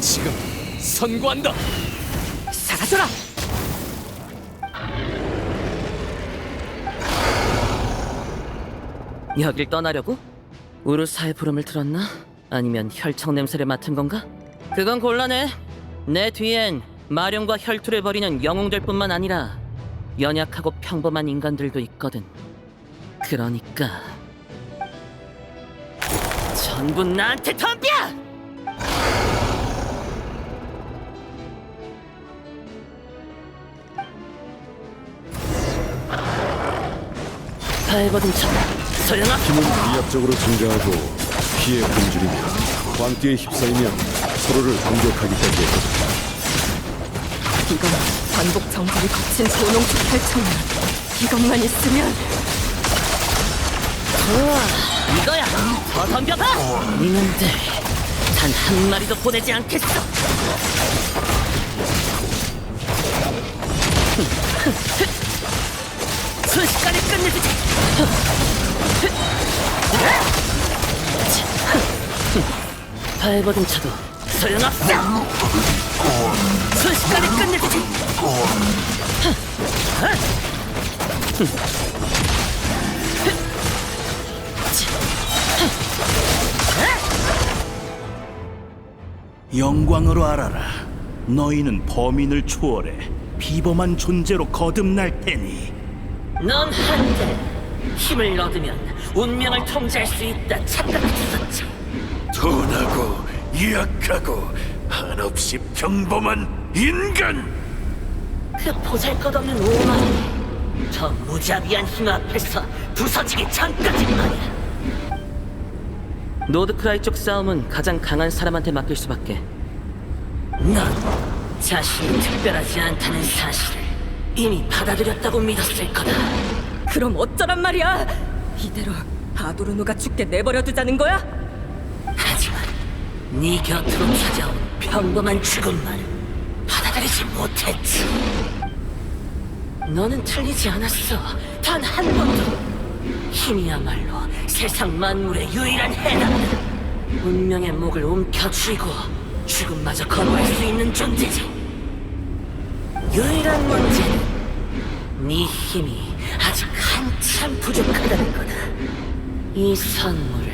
J: 지금 선고한다.
K: 사라져라!
E: 여길 떠나려고? 우르사의 부름을 들었나? 아니면 혈청 냄새를 맡은 건가? 그건 곤란해. 내 뒤엔 마령과 혈투를 벌이는 영웅들뿐만 아니라 연약하고 평범한 인간들도 있거든. 그러니까 전부 나한테 덤벼! 발버둥 쳐. 소용없어.
D: 힘은 비약적으로 증가하고 피해 굶주리며 광기에 휩싸이며 서로를 공격하기까지 했다.
K: 이건 반복 정복이 거친 도농축 혈청이야. 이것만 있으면
E: 좋아, 이거야. 더 덤벼봐. 니놈들 단 한 마리도 보내지 않겠어. 순식간에 끝내주지. 발버둥 쳐도 소용없어. 순식간에 끝내주지.
G: 영광으로 알아라. 너희는 범인을 초월해 비범한 존재로 거듭날 테니.
E: 넌 한때 힘을 얻으면 운명을 통제할 수 있다 착각했었지.
I: 둔하고 약하고 한없이 평범한 인간.
E: 그 보잘것없는 오만이 저 무자비한 힘 앞에서 부서지기 전까지 말이야. 노드크라이 쪽 싸움은 가장 강한 사람한테 맡길 수밖에. 넌 자신이 특별하지 않다는 사실을 이미 받아들였다고 믿었을 거다.
K: 그럼 어쩌란 말이야? 이대로 아도르노가 죽게 내버려 두자는 거야?
E: 하지만 네 곁으로 찾아온 평범한 죽음만을 받아들이지 못했지. 너는 틀리지 않았어. 단 한 번도. 힘이야말로 세상 만물의 유일한 해답이다. 운명의 목을 움켜쥐고 죽음마저 거부할 수 있는 존재지. 유일한 문제는 네 힘이 아직 한참 부족하다는 거다. 이 선물을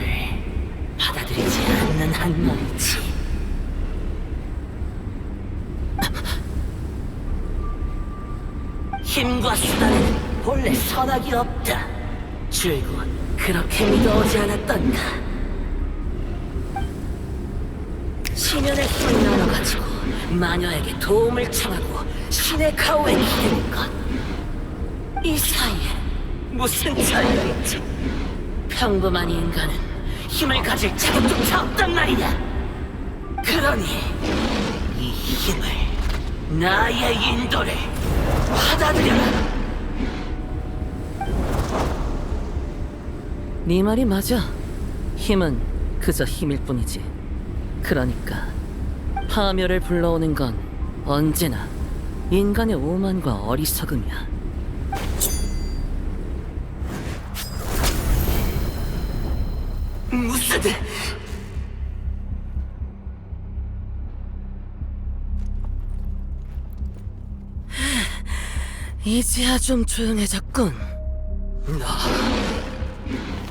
E: 받아들이지 않는 한 말이지. 힘과 수단에는 본래 선악이 없다. 줄곧 그렇게 믿어오지 않았던가. 신현의 힘을 나눠가지고 마녀에게 도움을 청하고 신의 가호에 기대는 것. 이 사이에 무슨 차이가 있지? 평범한 인간은 힘을 가질 자격조차 없단 말이냐. 그러니 이 힘을, 나의 인도를 받아들여라. 네 말이 맞아. 힘은 그저 힘일 뿐이지. 그러니까 파멸을 불러오는 건 언제나 인간의 오만과 어리석음이야. 무슨... 이제야 좀 조용해졌군. 너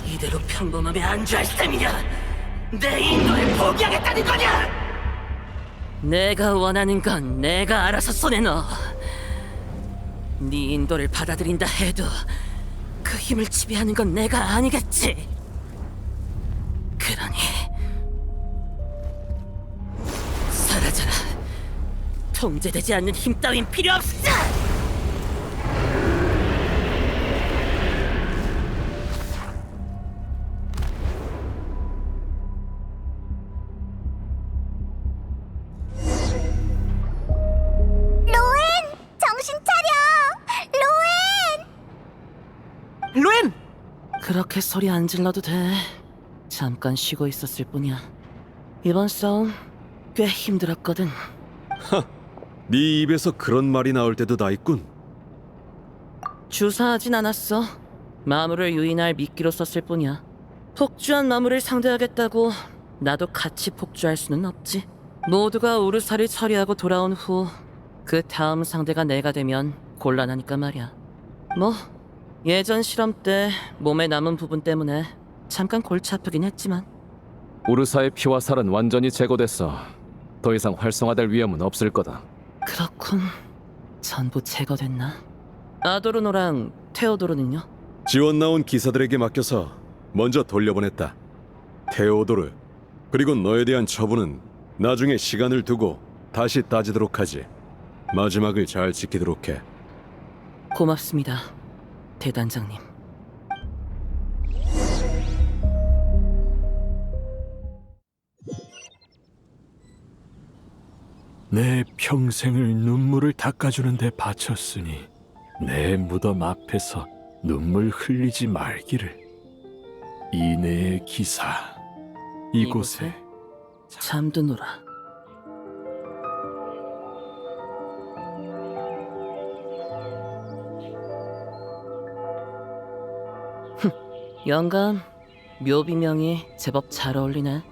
E: 이대로 평범함에 안주할 셈이냐? 내 인도를 포기하겠다는 거냐? 내가 원하는 건 내가 알아서 손에 넣어. 네 인도를 받아들인다 해도 그 힘을 지배하는 건 내가 아니겠지. 그러니 사라져라. 통제되지 않는 힘 따윈 필요 없어. 그렇게 소리 안 질러도 돼. 잠깐 쉬고 있었을 뿐이야. 이번 싸움 꽤 힘들었거든.
D: 네 입에서 그런 말이 나올 때도 다 있군.
E: 주사하진 않았어. 마물을 유인할 미끼로 썼을 뿐이야. 폭주한 마물을 상대하겠다고 나도 같이 폭주할 수는 없지. 모두가 우르사를 처리하고 돌아온 후 그 다음 상대가 내가 되면 곤란하니까 말이야. 뭐 예전 실험 때 몸에 남은 부분 때문에 잠깐 골치 아프긴 했지만
J: 우르사의 피와 살은 완전히 제거됐어. 더 이상 활성화될 위험은 없을 거다.
E: 그렇군. 전부 제거됐나? 아도르노랑 테오도르는요?
D: 지원 나온 기사들에게 맡겨서 먼저 돌려보냈다. 테오도르, 그리고 너에 대한 처분은 나중에 시간을 두고 다시 따지도록 하지. 마지막을 잘 지키도록 해.
E: 고맙습니다, 대단장님.
F: 내 평생을 눈물을 닦아주는 데 바쳤으니 내 무덤 앞에서 눈물 흘리지 말기를. 이내의 기사, 이곳에
E: 잠드노라. 영감, 묘비명이 제법 잘 어울리네.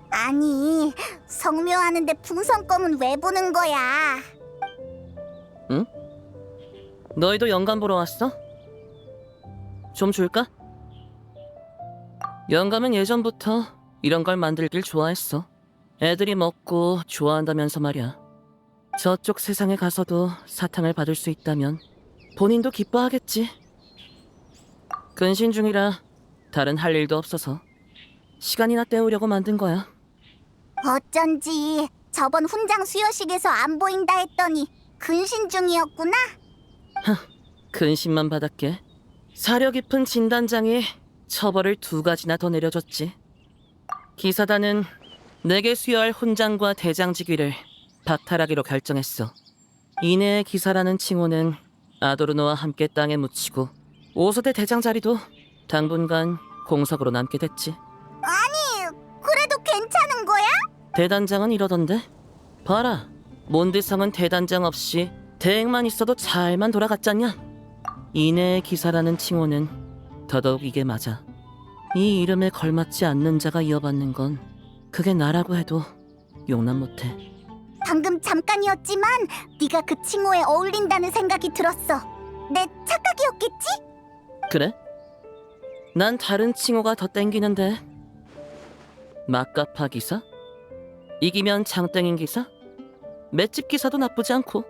A: 아니, 성묘하는데 풍선껌은 왜 보는 거야?
E: 응? 너희도 영감 보러 왔어? 좀 줄까? 영감은 예전부터 이런 걸 만들길 좋아했어. 애들이 먹고 좋아한다면서 말이야. 저쪽 세상에 가서도 사탕을 받을 수 있다면 본인도 기뻐하겠지. 근신 중이라 다른 할 일도 없어서 시간이나 때우려고 만든 거야.
A: 어쩐지 저번 훈장 수여식에서 안 보인다 했더니 근신 중이었구나.
E: 근신만 받았게. 사려 깊은 진단장이 처벌을 2가지나 더 내려줬지. 기사단은 내게 수여할 훈장과 대장직위를 박탈하기로 결정했어. 이내의 기사라는 칭호는 아도르노와 함께 땅에 묻히고 5소대 대장 자리도 당분간 공석으로 남게 됐지.
A: 아니, 그래도 괜찮은 거야?
E: 대단장은 이러던데. 봐라, 몬드성은 대단장 없이 대행만 있어도 잘만 돌아갔잖냐. 이내의 기사라는 칭호는 더더욱 이게 맞아. 이 이름에 걸맞지 않는 자가 이어받는 건 그게 나라고 해도 용납 못해.
A: 방금 잠깐이었지만 네가 그 칭호에 어울린다는 생각이 들었어. 내 착각이었겠지?
E: 그래? 난 다른 칭호가 더 땡기는데. 막가파 기사? 이기면 장땡인 기사? 맷집 기사도 나쁘지 않고.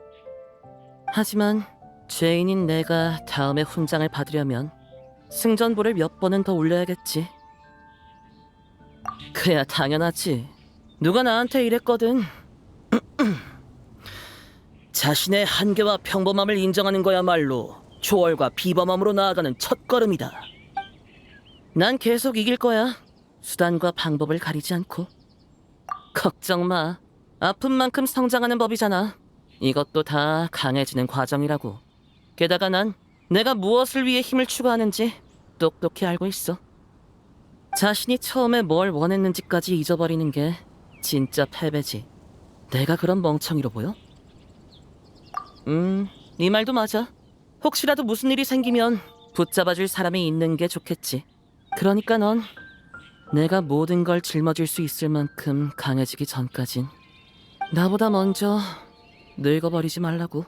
E: 하지만 죄인인 내가 다음에 훈장을 받으려면 승전보를 몇 번은 더 올려야겠지. 그야 당연하지. 누가 나한테 이랬거든. 자신의 한계와 평범함을 인정하는 거야말로 초월과 비범함으로 나아가는 첫걸음이다. 난 계속 이길 거야. 수단과 방법을 가리지 않고. 걱정 마. 아픈 만큼 성장하는 법이잖아. 이것도 다 강해지는 과정이라고. 게다가 난 내가 무엇을 위해 힘을 추구하는지 똑똑히 알고 있어. 자신이 처음에 뭘 원했는지까지 잊어버리는 게 진짜 패배지. 내가 그런 멍청이로 보여? 네 말도 맞아. 혹시라도 무슨 일이 생기면 붙잡아줄 사람이 있는 게 좋겠지. 그러니까 넌 내가 모든 걸 짊어질 수 있을 만큼 강해지기 전까진 나보다 먼저 늙어버리지 말라고.